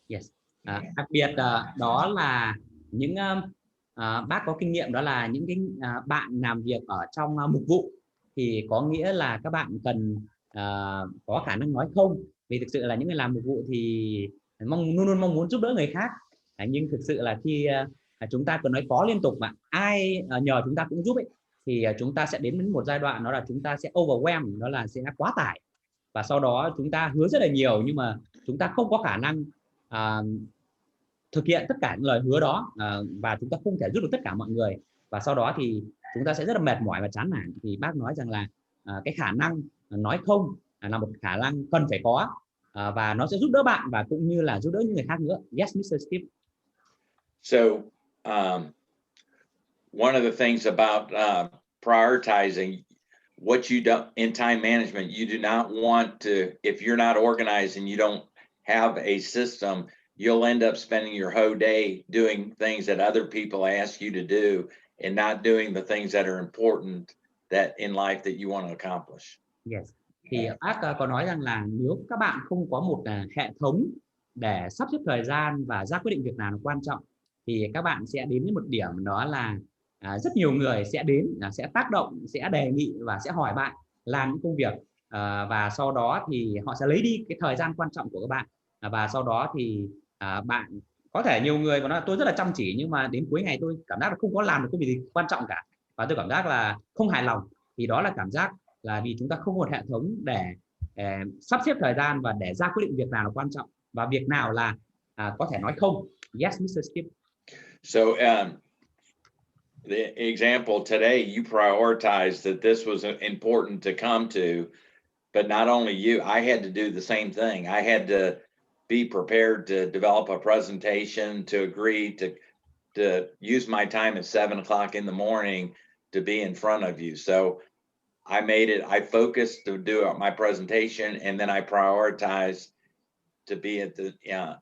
Yes. Đặc biệt đó là những bác có kinh nghiệm, đó là những cái bạn làm việc ở trong mục vụ, thì có nghĩa là các bạn cần có khả năng nói không, vì thực sự là những người làm mục vụ thì luôn luôn mong muốn giúp đỡ người khác. Nhưng thực sự là khi chúng ta cần nói có liên tục mà ai nhờ chúng ta cũng giúp ấy, thì chúng ta sẽ đến một giai đoạn đó là chúng ta sẽ overwhelm, đó là sẽ quá tải, và sau đó chúng ta hứa rất là nhiều nhưng mà chúng ta không có khả năng thực hiện tất cả những lời hứa đó, và chúng ta không thể giúp được tất cả mọi người, và sau đó thì chúng ta sẽ rất là mệt mỏi và chán nản. Thì bác nói rằng là cái khả năng nói không là một khả năng cần phải có, và nó sẽ giúp đỡ bạn và cũng như là giúp đỡ những người khác nữa. Yes, Mr. Steve. So one of the things about prioritizing what you do in time management, you do not want to, if you're not organized and you don't have a system, you'll end up spending your whole day doing things that other people ask you to do and not doing the things that are important that in life that you want to accomplish. Yes. Thì bác có nói rằng là nếu các bạn không có một hệ thống để sắp xếp thời gian và ra quyết định việc nào là quan trọng, thì các bạn sẽ đến một điểm, đó là rất nhiều người sẽ đến, sẽ tác động, sẽ đề nghị và sẽ hỏi bạn làm những công việc, và sau đó thì họ sẽ lấy đi cái thời gian quan trọng của các bạn, và sau đó thì bạn có thể, nhiều người mà nói tôi rất là chăm chỉ nhưng mà đến cuối ngày tôi cảm giác là không có làm được công việc gì quan trọng cả, và tôi cảm giác là không hài lòng. Thì đó là cảm giác là vì chúng ta không có một hệ thống để sắp xếp thời gian và để ra quyết định việc nào là quan trọng và việc nào là có thể nói không. Yes, Mr. Steve. So the example today, you prioritized that this was important to come to, but not only you, I had to do the same thing. I had to be prepared to develop a presentation, to agree to use my time at 7:00 in the morning to be in front of you. So I focused to do my presentation, and then I prioritized to be at the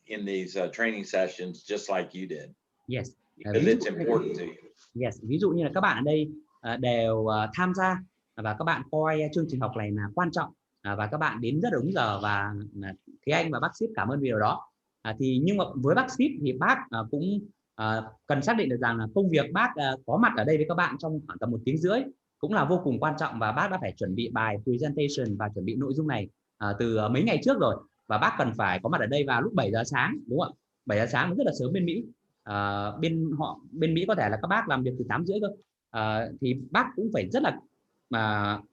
in these training sessions just like you did. Yes. Because it's important to you. Yes. Ví dụ như là các bạn ở đây đều tham gia và các bạn coi chương trình học này là quan trọng, và các bạn đến rất đúng giờ, và Thế Anh và bác Ship cảm ơn vì điều đó. Thì nhưng mà với bác Ship thì bác cũng cần xác định được rằng là công việc bác có mặt ở đây với các bạn trong khoảng tầm 1 tiếng rưỡi cũng là vô cùng quan trọng, và bác đã phải chuẩn bị bài presentation và chuẩn bị nội dung này từ mấy ngày trước rồi, và bác cần phải có mặt ở đây vào lúc 7 giờ sáng, đúng không ạ? 7 giờ sáng rất là sớm bên Mỹ. Bên Mỹ có thể là các bác làm việc từ 8 rưỡi cơ, thì bác cũng phải rất là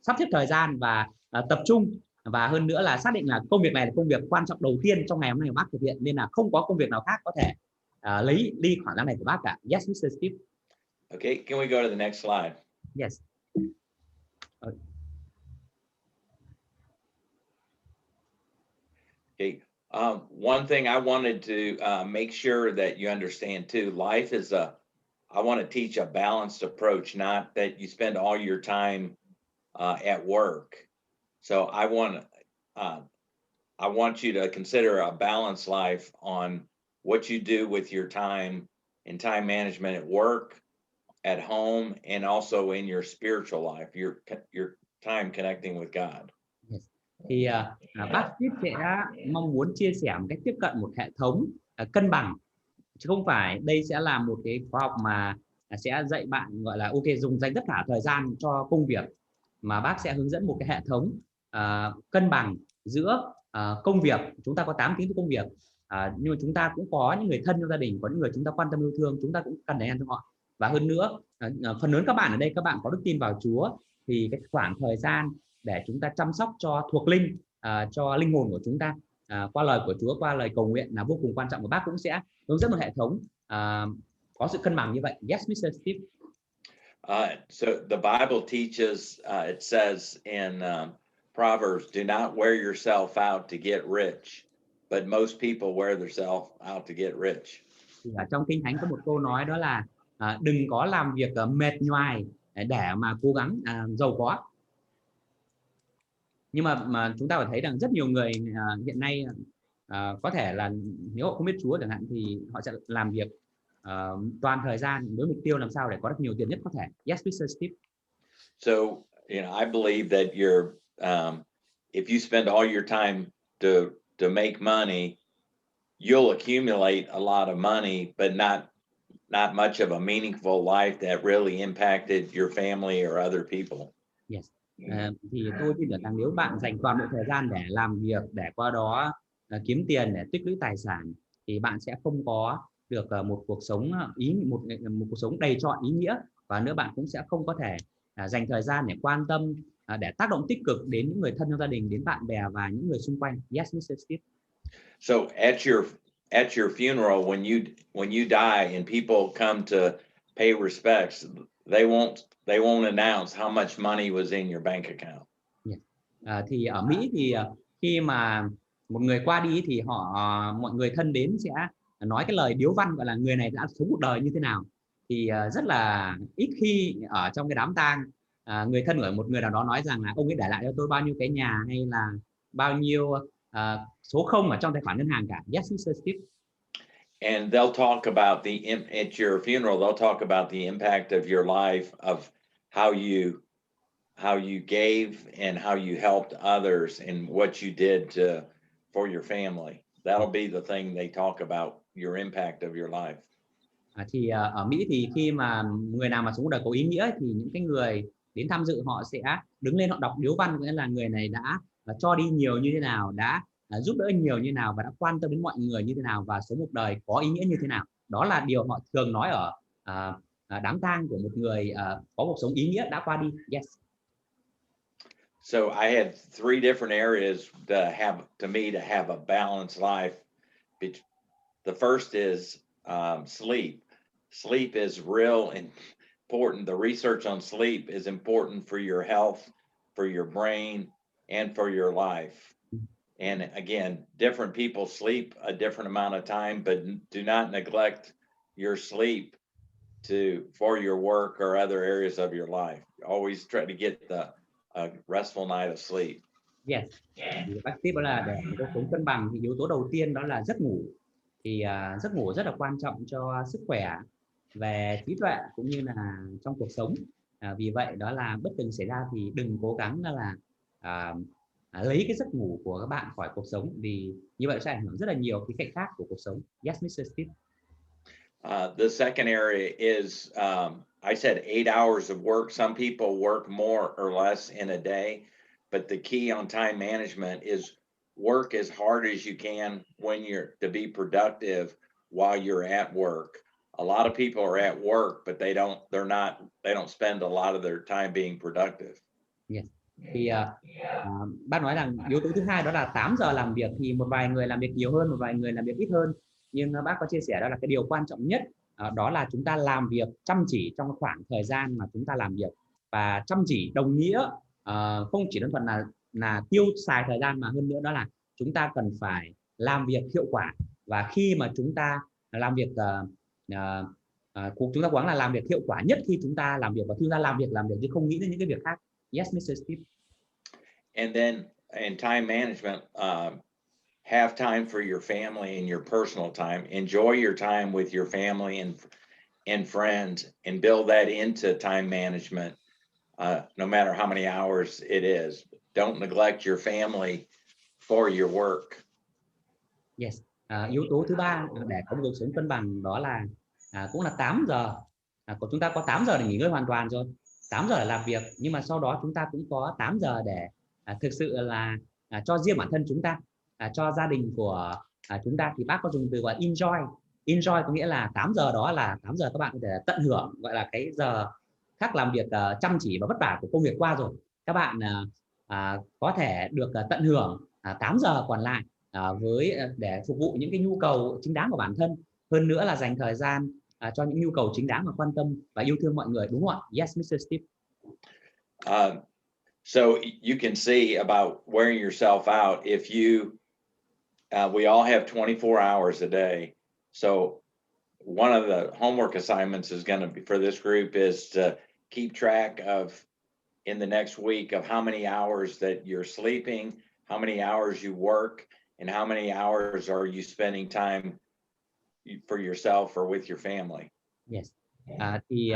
sắp xếp thời gian và tập trung, và hơn nữa là xác định là công việc này là công việc quan trọng đầu tiên trong ngày hôm nay bác thực hiện, nên là không có công việc nào khác có thể lấy đi khoảng gian này của bác cả. Yes, Mr. Steve. Okay, can we go to the next slide? Yes. Okay. One thing I wanted to make sure that you understand too, life is I want to teach a balanced approach, not that you spend all your time at work. So I want you to consider a balanced life on what you do with your time and time management at work, at home, and also in your spiritual life, your time connecting with God. Yes. Thì bác Steve sẽ mong muốn chia sẻ một cách tiếp cận một hệ thống cân bằng, chứ không phải đây sẽ là một cái khóa học mà sẽ dạy bạn gọi là ok dùng dành tất cả thời gian cho công việc, mà bác sẽ hướng dẫn một cái hệ thống cân bằng giữa công việc. Chúng ta có 8 tiếng cho công việc, nhưng mà chúng ta cũng có những người thân trong gia đình, có những người chúng ta quan tâm yêu thương, chúng ta cũng cần dành cho họ. Và hơn nữa phần lớn các bạn ở đây, các bạn có đức tin vào Chúa, thì cái khoảng thời gian để chúng ta chăm sóc cho thuộc linh, cho linh hồn của chúng ta qua lời của Chúa, qua lời cầu nguyện là vô cùng quan trọng, và bác cũng sẽ hướng dẫn một hệ thống có sự cân bằng như vậy. Yes, Mr. Steve. So the Bible teaches, it says in Proverbs, do not wear yourself out to get rich, but most people wear themselves out to get rich. Thì ở trong Kinh Thánh có một câu nói, đó là đừng có làm việc mệt nhoài để mà cố gắng giàu có. Nhưng mà chúng ta phải thấy rằng rất nhiều người hiện nay có thể là nếu họ không biết Chúa chẳng hạn, thì họ sẽ làm việc toàn thời gian với mục tiêu làm sao để có được nhiều tiền nhất có thể. Yes, Mr. Steve. So, I believe that if you spend all your time to make money, you'll accumulate a lot of money, but not much of a meaningful life that really impacted your family or other people. Yes. Thì tôi tin tưởng rằng nếu bạn dành toàn bộ thời gian để làm việc, để qua đó kiếm tiền, để tích lũy tài sản, thì bạn sẽ không có được một cuộc sống một cuộc sống đầy trọn ý nghĩa, và nữa bạn cũng sẽ không có thể dành thời gian để quan tâm, để tác động tích cực đến những người thân trong gia đình, đến bạn bè và những người xung quanh. Yes, Mr. Steve. So at your funeral, when you die and people come to pay respects, they won't announce how much money was in your bank account. Yeah. Thì ở Mỹ thì khi mà một người qua đi thì mọi người thân đến sẽ nói cái lời điếu văn, gọi là người này đã sống một đời như thế nào. Thì rất là ít khi ở trong cái đám tang người thân của một người nào đó nói rằng là ông ấy để lại cho tôi bao nhiêu cái nhà, hay là bao nhiêu số không ở trong tài khoản ngân hàng cả. Yes, Mr. Steve. And they'll talk about at your funeral, they'll talk about the impact of your life, of how you gave and how you helped others and what you did for your family. That'll be the thing they talk about, your impact of your life. Thì ở Mỹ thì khi mà người nào mà sống cuộc đời có ý nghĩa thì những cái người đến tham dự họ sẽ đứng lên, họ đọc điếu văn, nghĩa là người này đã cho đi nhiều như thế nào, đã giúp đỡ nhiều như thế nào, và đã quan tâm đến mọi người như thế nào, và sống một đời có ý nghĩa như thế nào. Đó là điều họ thường nói ở đám tang của một người có cuộc sống ý nghĩa đã qua đi. Yes. So I had three different areas to have a balanced life. The first is sleep. Sleep is real important. The research on sleep is important for your health, for your brain, and for your life. And again, different people sleep a different amount of time, but do not neglect your sleep for your work or other areas of your life. Always try to get a restful night of sleep. Yes. Bác tiếp đó là để cuộc sống cân bằng thì yếu tố đầu tiên đó là giấc ngủ. Thì giấc ngủ rất là quan trọng cho sức khỏe về trí tuệ cũng như là trong cuộc sống. Vì vậy đó là bất từng xảy ra thì đừng cố gắng là lấy cái giấc ngủ của các bạn khỏi cuộc sống, vì như vậy sẽ ảnh hưởng rất là nhiều cái cạnh khác của cuộc sống. Yes, Mr. Steve. The second area is I said 8 hours of work. Some people work more or less in a day, but the key on time management is work as hard as you can to be productive while you're at work. A lot of people are at work, but they don't spend a lot of their time being productive. Yes. Thì bác nói rằng yếu tố thứ hai đó là 8 giờ làm việc, thì một vài người làm việc nhiều hơn, một vài người làm việc ít hơn, nhưng bác có chia sẻ đó là cái điều quan trọng nhất đó là chúng ta làm việc chăm chỉ trong khoảng thời gian mà chúng ta làm việc. Và chăm chỉ đồng nghĩa không chỉ đơn thuần là tiêu xài thời gian, mà hơn nữa đó là chúng ta cần phải làm việc hiệu quả. Và khi mà chúng ta làm việc chúng ta cố gắng là làm việc hiệu quả nhất khi chúng ta làm việc, và khi chúng ta làm việc chứ không nghĩ đến những cái việc khác. Yes, Mr. Steve. And then in time management, have time for your family and your personal time. Enjoy your time with your family and friends, and build that into time management. No matter how many hours it is, don't neglect your family for your work. Yes. Yếu tố thứ ba để có một cuộc sống cân bằng đó là cũng là 8 giờ. Của chúng ta có 8 giờ để nghỉ ngơi hoàn toàn rồi, 8 giờ để làm việc, nhưng mà sau đó chúng ta cũng có 8 giờ để thực sự là cho riêng bản thân chúng ta, cho gia đình của chúng ta. Thì bác có dùng từ gọi enjoy có nghĩa là 8 giờ đó là 8 giờ các bạn có thể tận hưởng, gọi là cái giờ khác làm việc chăm chỉ và vất vả của công việc qua rồi. Các bạn có thể được tận hưởng 8 giờ còn lại để phục vụ những cái nhu cầu chính đáng của bản thân, hơn nữa là dành thời gian cho những nhu cầu chính đáng và quan tâm và yêu thương mọi người, đúng không ạ? Yes, Mr. Steve. So you can see about wearing yourself out. If we all have 24 hours a day. So one of the homework assignments is going to be for this group is to keep track of in the next week of how many hours that you're sleeping, how many hours you work, and how many hours are you spending time for yourself or with your family. Yes. Thì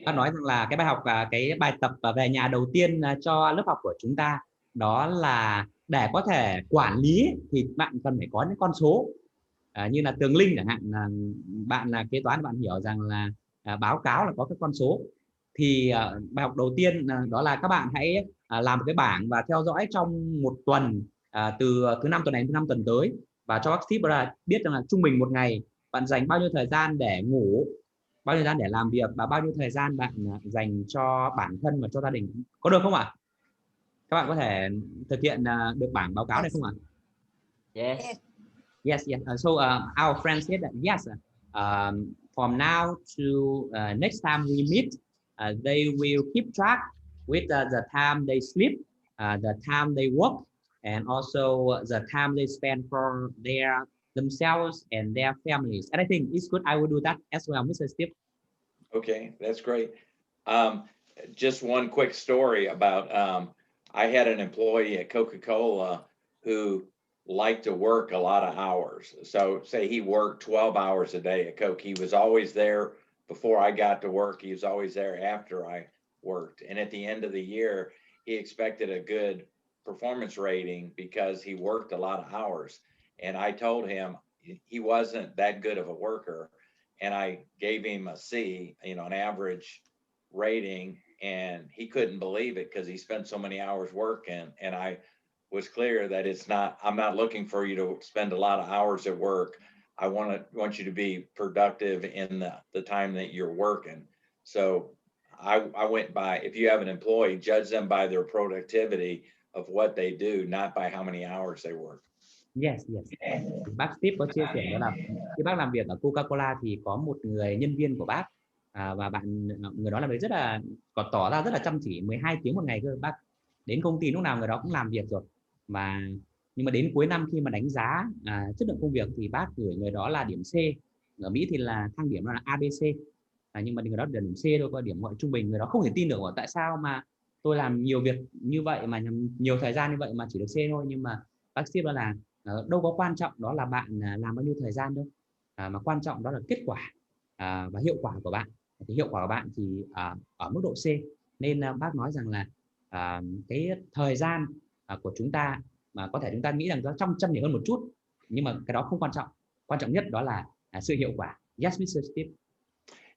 bác nói rằng là cái bài học và cái bài tập về nhà đầu tiên cho lớp học của chúng ta đó là để có thể quản lý thì bạn cần phải có những con số. như là tường linh chẳng hạn, là bạn là kế toán, bạn hiểu rằng là báo cáo là có các con số. Thì bài học đầu tiên đó là các bạn hãy làm một cái bảng và theo dõi trong một tuần, từ thứ năm tuần này đến thứ năm tuần tới, và cho các ship là biết rằng là trung bình một ngày bạn dành bao nhiêu thời gian để ngủ, bao nhiêu thời gian để làm việc, và bao nhiêu thời gian bạn dành cho bản thân và cho gia đình. Có được không ạ? Các bạn có thể thực hiện được bảng báo cáo này không ạ? Yes. Yes, yes. So our friend said that yes, from now to next time we meet, they will keep track with the time they sleep, the time they work, and also the time they spend for themselves and their families. And I think it's good. I will do that as well, Mr. Steve. Okay, that's great. Just one quick story about, I had an employee at Coca-Cola who liked to work a lot of hours. So say he worked 12 hours a day at Coke. He was always there before I got to work. He was always there after I worked. And at the end of the year, he expected a good performance rating because he worked a lot of hours. And I told him he wasn't that good of a worker. And I gave him a C, an average rating, and he couldn't believe it because he spent so many hours working. And I was clear that I'm not looking for you to spend a lot of hours at work. I want you to be productive in the time that you're working. So I went by, if you have an employee, judge them by their productivity of what they do, not by how many hours they work. Yes, yes. Bác Steve có chia sẻ đó là khi bác làm việc ở Coca-Cola thì có một người nhân viên của bác, và người đó là người rất là có tỏ ra rất là chăm chỉ, 12 tiếng một ngày cơ. Bác đến công ty lúc nào người đó cũng làm việc rồi, nhưng mà đến cuối năm khi mà đánh giá chất lượng công việc thì bác gửi người đó là điểm C. Ở Mỹ thì là thang điểm là ABC, nhưng mà người đó điểm C thôi, có điểm gọi trung bình. Người đó không thể tin được, tại sao mà tôi làm nhiều việc như vậy mà nhiều thời gian như vậy mà chỉ được C thôi. Nhưng mà bác Steve đó là đâu có quan trọng đó là bạn làm bao nhiêu thời gian đâu, mà quan trọng đó là kết quả và hiệu quả của bạn. Thì hiệu quả của bạn thì ở mức độ C, nên bác nói rằng là cái thời gian của chúng ta mà có thể chúng ta nghĩ rằng nó chăm chỉ hơn một chút, nhưng mà cái đó không quan trọng. Quan trọng nhất đó là sự hiệu quả. Yes, Mr. Steve.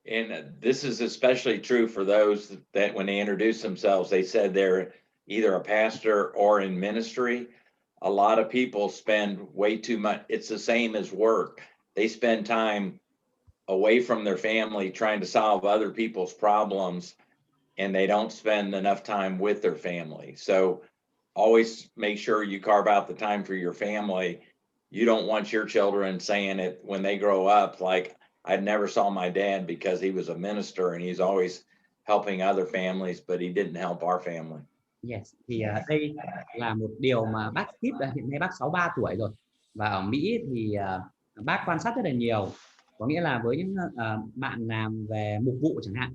And this is especially true for those that when they introduce themselves, they said they're either a pastor or in ministry. A lot of people spend way too much. It's the same as work. They spend time away from their family trying to solve other people's problems, and they don't spend enough time with their family. So always make sure you carve out the time for your family. You don't want your children saying it when they grow up, like, I never saw my dad because he was a minister and he's always helping other families, but he didn't help our family. Yes, thì đây là một điều mà bác Steve hiện nay bác 63 tuổi rồi, và ở Mỹ thì bác quan sát rất là nhiều. Có nghĩa là với những bạn làm về mục vụ chẳng hạn,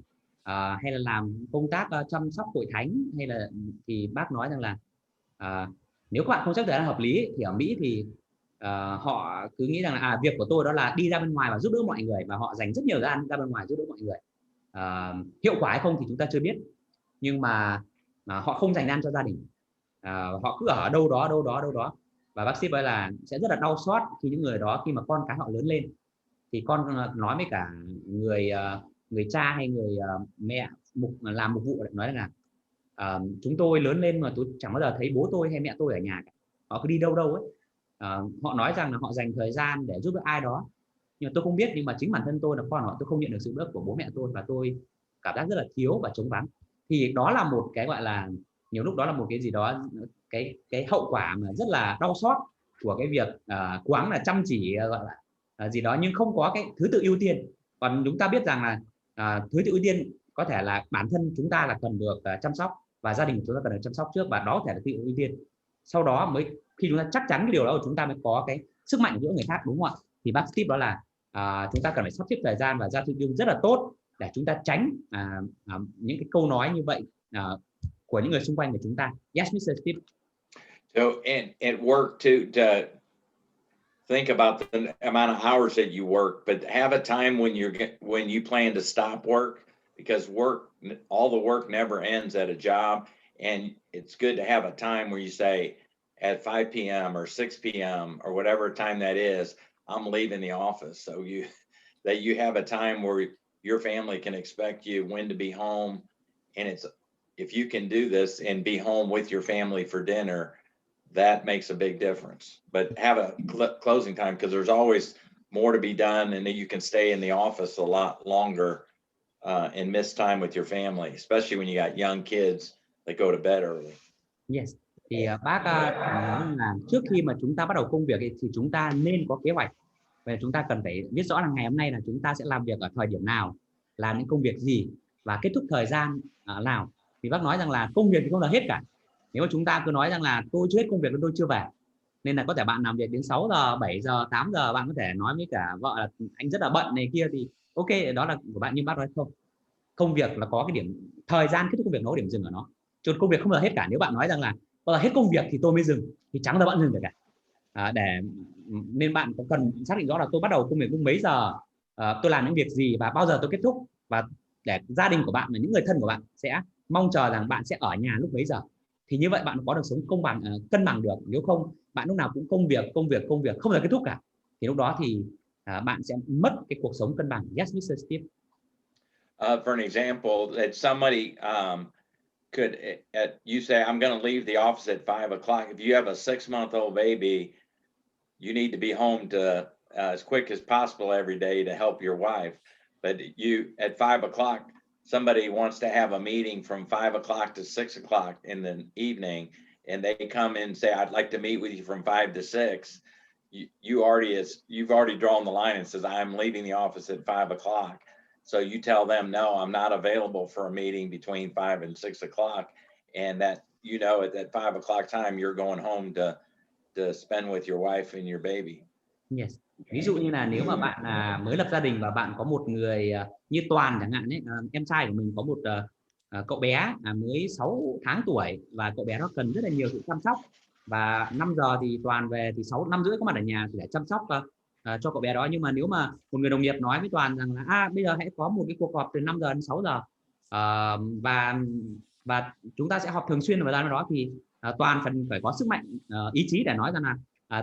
hay là làm công tác chăm sóc hội thánh, hay là thì bác nói rằng là nếu các bạn không sắp thời gian hợp lý thì ở Mỹ thì họ cứ nghĩ rằng là việc của tôi đó là đi ra bên ngoài và giúp đỡ mọi người, và họ dành rất nhiều thời gian ra bên ngoài giúp đỡ mọi người. Hiệu quả hay không thì chúng ta chưa biết, nhưng mà họ không dành thời gian cho gia đình, họ cứ ở đâu đó. Và bác sĩ nói là sẽ rất là đau xót khi những người đó, khi mà con cái họ lớn lên thì con nói với cả người cha hay người mẹ làm mục vụ, nói là chúng tôi lớn lên mà tôi chẳng bao giờ thấy bố tôi hay mẹ tôi ở nhà cả. Họ cứ đi đâu ấy. Họ nói rằng là họ dành thời gian để giúp đỡ ai đó, nhưng mà tôi không biết, nhưng mà chính bản thân tôi là con họ, tôi không nhận được sự giúp đỡ của bố mẹ tôi, và tôi cảm giác rất là thiếu và trống vắng. Thì đó là một cái gọi là, nhiều lúc đó là một cái gì đó, cái hậu quả mà rất là đau xót của cái việc cố gắng là chăm chỉ, gọi là gì đó, nhưng không có cái thứ tự ưu tiên. Còn chúng ta biết rằng là thứ tự ưu tiên có thể là bản thân chúng ta là cần được chăm sóc, và gia đình của chúng ta cần được chăm sóc trước, và đó có thể là thứ tự ưu tiên. Sau đó mới khi chúng ta chắc chắn cái điều đó, chúng ta mới có cái sức mạnh giữa người khác, đúng không ạ? Thì bác tip đó là chúng ta cần phải sắp xếp thời gian và ra thực đơn rất là tốt để chúng ta tránh những cái câu nói như vậy của những người xung quanh của chúng ta. Yes, Mr. Steve. So and work to think about the amount of hours that you work, but have a time when you plan to stop work, because all the work never ends at a job, and it's good to have a time where you say at 5 p.m. or 6 p.m. or whatever time that is, I'm leaving the office. So you have a time where your family can expect you when to be home. And it's, if you can do this and be home with your family for dinner, that makes a big difference. But have a closing time, because there's always more to be done, and then you can stay in the office a lot longer and miss time with your family, especially when you got young kids that go to bed early. Yes. Thì bác nói là trước khi mà chúng ta bắt đầu công việc ấy, thì chúng ta nên có kế hoạch. Và chúng ta cần phải viết rõ là ngày hôm nay là chúng ta sẽ làm việc ở thời điểm nào, làm những công việc gì và kết thúc thời gian nào. Thì bác nói rằng là công việc thì không là hết cả. Nếu mà chúng ta cứ nói rằng là tôi chưa hết công việc nên tôi chưa về, nên là có thể bạn làm việc đến 6 giờ, 7 giờ, 8 giờ, bạn có thể nói với cả vợ là anh rất là bận này kia, thì ok, đó là của bạn. Nhưng bác nói không, công việc là có cái điểm thời gian kết thúc công việc, nó có điểm dừng ở nó. Chứ công việc không là hết cả. Nếu bạn nói rằng là hết công việc thì tôi mới dừng, thì chẳng là bạn dừng được cả. Nên bạn có cần xác định rõ là tôi bắt đầu công việc lúc mấy giờ, tôi làm những việc gì và bao giờ tôi kết thúc, và để gia đình của bạn và những người thân của bạn sẽ mong chờ rằng bạn sẽ ở nhà lúc mấy giờ. Thì như vậy bạn có được sống công bằng, cân bằng được. Nếu không, bạn lúc nào cũng công việc không bao giờ kết thúc cả, thì lúc đó thì bạn sẽ mất cái cuộc sống cân bằng. Yes, Mr. Steve. For an example, that somebody could, you say, I'm going to leave the office at 5 o'clock. If you have a 6-month-old baby, you need to be home to as quick as possible every day to help your wife. But you, at 5 o'clock, somebody wants to have a meeting from 5 o'clock to 6 o'clock in the evening, and they come in and say, I'd like to meet with you from 5 to 6. You've already drawn the line and says, I'm leaving the office at 5 o'clock. So you tell them, no, I'm not available for a meeting between 5 and 6 o'clock. And that, you know, at that 5 o'clock time, you're going home to spend with your wife and your baby. Yes. Ví dụ như là nếu mà bạn mới lập gia đình và bạn có một người như Toàn chẳng hạn ấy, em trai của mình có một cậu bé mới 6 tháng tuổi, và cậu bé đó cần rất là nhiều sự chăm sóc. Và 5 giờ thì Toàn về, thì 5 rưỡi có mặt ở nhà để chăm sóc cho cậu bé đó. Nhưng mà nếu mà một người đồng nghiệp nói với Toàn rằng là bây giờ hãy có một cái cuộc họp từ 5 giờ đến 6 giờ và chúng ta sẽ họp thường xuyên vào thời gian đó, thì Toàn phải có sức mạnh ý chí để nói rằng là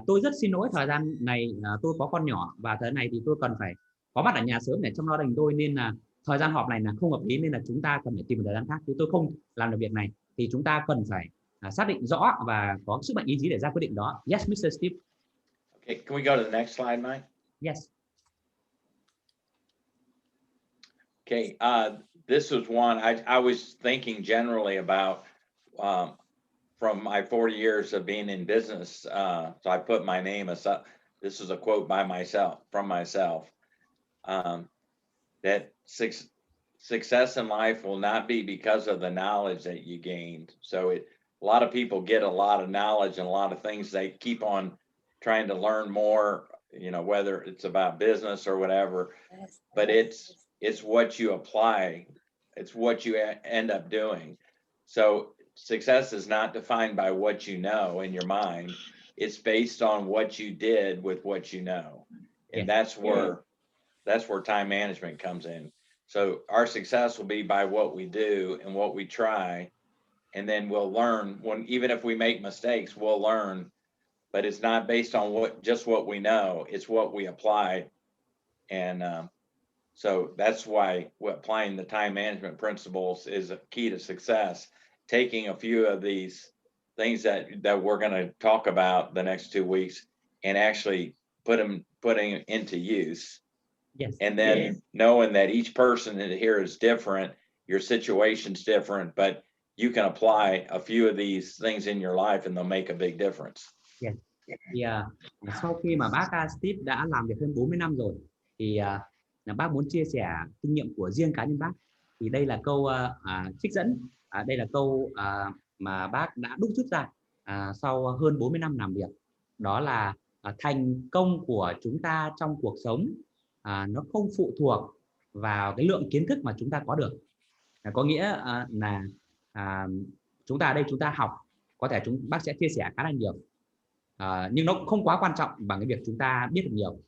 tôi rất xin lỗi, thời gian này tôi có con nhỏ và thời gian này thì tôi cần phải có mặt ở nhà sớm để chăm lo gia đình tôi, nên là thời gian họp này là không hợp lý, nên là chúng ta cần phải tìm một thời gian khác, chứ tôi không làm được việc này. Thì chúng ta cần phải xác định rõ và có sức mạnh ý chí để ra quyết định đó. Yes, Mr. Steve. Okay, can we go to the next slide, Mike? Yes. Okay, this was one I was thinking generally about from my 40 years of being in business. So I put my name aside. This is a quote from myself, that success in life will not be because of the knowledge that you gained. So a lot of people get a lot of knowledge and a lot of things, they keep on trying to learn more, you know, whether it's about business or whatever, but it's what you apply. It's what you end up doing. So success is not defined by what you know in your mind. It's based on what you did with what you know. And that's where time management comes in. So our success will be by what we do and what we try. And then we'll learn even if we make mistakes, we'll learn, but it's not based on just what we know, it's what we apply. And so that's why applying the time management principles is a key to success. Taking a few of these things that we're going to talk about the next 2 weeks and actually putting into use. Yes. And then knowing that each person here is different, your situation's different, but you can apply a few of these things in your life and they'll make a big difference. Yes. Thì sau khi mà bác Steve đã làm việc hơn 40 năm rồi, thì bác muốn chia sẻ kinh nghiệm của riêng cá nhân bác. Thì đây là câu trích dẫn, đây là câu mà bác đã đúc rút ra sau hơn 40 năm làm việc. Đó là thành công của chúng ta trong cuộc sống nó không phụ thuộc vào cái lượng kiến thức mà chúng ta có được. Có nghĩa là chúng ta ở đây chúng ta học, có thể bác sẽ chia sẻ khá là nhiều, nhưng nó không quá quan trọng bằng cái việc chúng ta biết được nhiều.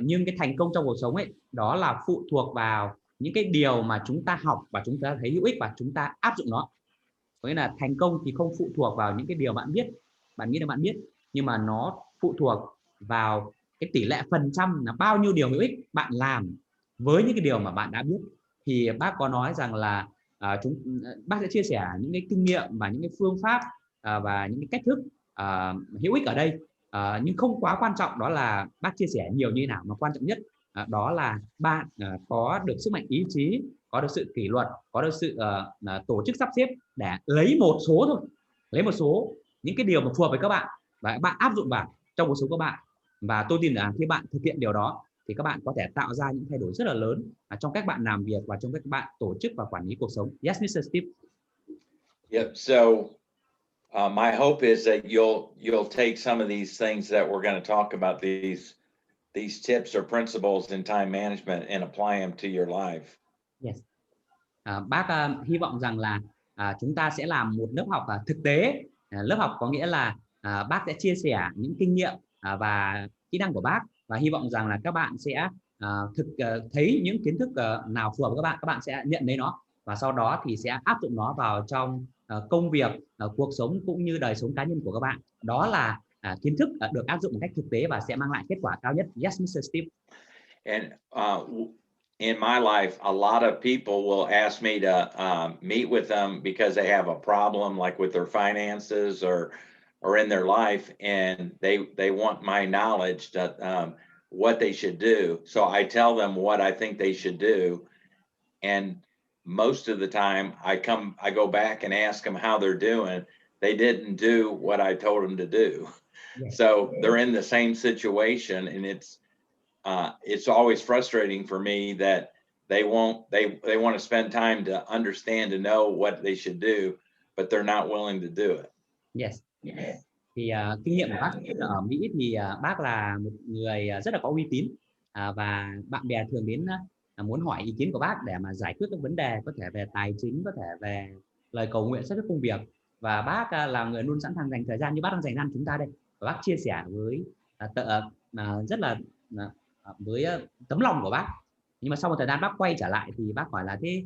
Nhưng cái thành công trong cuộc sống ấy, đó là phụ thuộc vào những cái điều mà chúng ta học và chúng ta thấy hữu ích và chúng ta áp dụng nó. Có nghĩa là thành công thì không phụ thuộc vào những cái điều bạn biết, bạn nghĩ là bạn biết, nhưng mà nó phụ thuộc vào cái tỷ lệ phần trăm là bao nhiêu điều hữu ích bạn làm với những cái điều mà bạn đã biết. Thì bác có nói rằng là bác sẽ chia sẻ những cái kinh nghiệm và những cái phương pháp và những cái cách thức hữu ích ở đây. Nhưng không quá quan trọng đó là bác chia sẻ nhiều như thế nào, mà quan trọng nhất đó là bạn có được sức mạnh ý chí, có được sự kỷ luật, có được sự tổ chức sắp xếp để lấy một số thôi, lấy một số những cái điều mà phù hợp với các bạn và bạn áp dụng vào trong cuộc sống của bạn. Và tôi tin là khi bạn thực hiện điều đó thì các bạn có thể tạo ra những thay đổi rất là lớn trong cách bạn làm việc và trong cách bạn tổ chức và quản lý cuộc sống. Yes, Mr. Steve. Yep. So my hope is that you'll take some of these things that we're going to talk about, these tips or principles in time management, and apply them to your life. Yes. Bác hy vọng rằng là chúng ta sẽ làm một lớp học thực tế. Lớp học có nghĩa là bác sẽ chia sẻ những kinh nghiệm và kỹ năng của bác, và hy vọng rằng là các bạn sẽ thấy những kiến thức nào phù hợp với các bạn sẽ nhận lấy nó và sau đó thì sẽ áp dụng nó vào trong công việc, cuộc sống cũng như đời sống cá nhân của các bạn. Đó là kiến thức được áp dụng một cách thực tế và sẽ mang lại kết quả cao nhất. Yes, Mr. Steve. And in my life, a lot of people will ask me to meet with them because they have a problem, like with their finances or in their life, and they want my knowledge that what they should do. So I tell them what I think they should do, and most of the time I go back and ask them how they're doing. They didn't do what I told them to do. Yes. So they're in the same situation, and it's always frustrating for me that they want to spend time to understand, to know what they should do, but they're not willing to do it. Yes. Thì kinh nghiệm của bác ở Mỹ thì bác là một người rất là có uy tín và bạn bè thường đến muốn hỏi ý kiến của bác để mà giải quyết các vấn đề, có thể về tài chính, có thể về lời cầu nguyện, sắp xếp công việc, và bác là người luôn sẵn sàng dành thời gian như bác đang dành cho chúng ta đây, và bác chia sẻ với rất là với tấm lòng của bác. Nhưng mà sau một thời gian bác quay trở lại thì bác hỏi là thế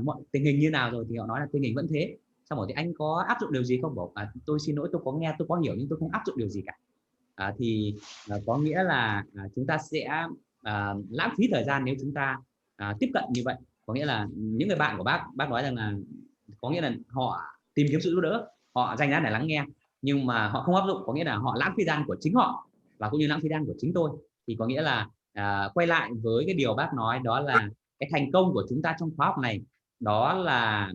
mọi tình hình như nào rồi, thì họ nói là tình hình vẫn thế. Xong rồi thì anh có áp dụng điều gì không? Bảo tôi xin lỗi, tôi có nghe, tôi có hiểu, nhưng tôi không áp dụng điều gì cả. Thì có nghĩa là chúng ta sẽ lãng phí thời gian nếu chúng ta tiếp cận như vậy. Có nghĩa là những người bạn của bác nói rằng là có nghĩa là họ tìm kiếm sự giúp đỡ, họ dành ra để lắng nghe, nhưng mà họ không áp dụng, có nghĩa là họ lãng phí thời gian của chính họ và cũng như lãng phí thời gian của chính tôi. Thì có nghĩa là quay lại với cái điều bác nói, đó là cái thành công của chúng ta trong khóa học này, đó là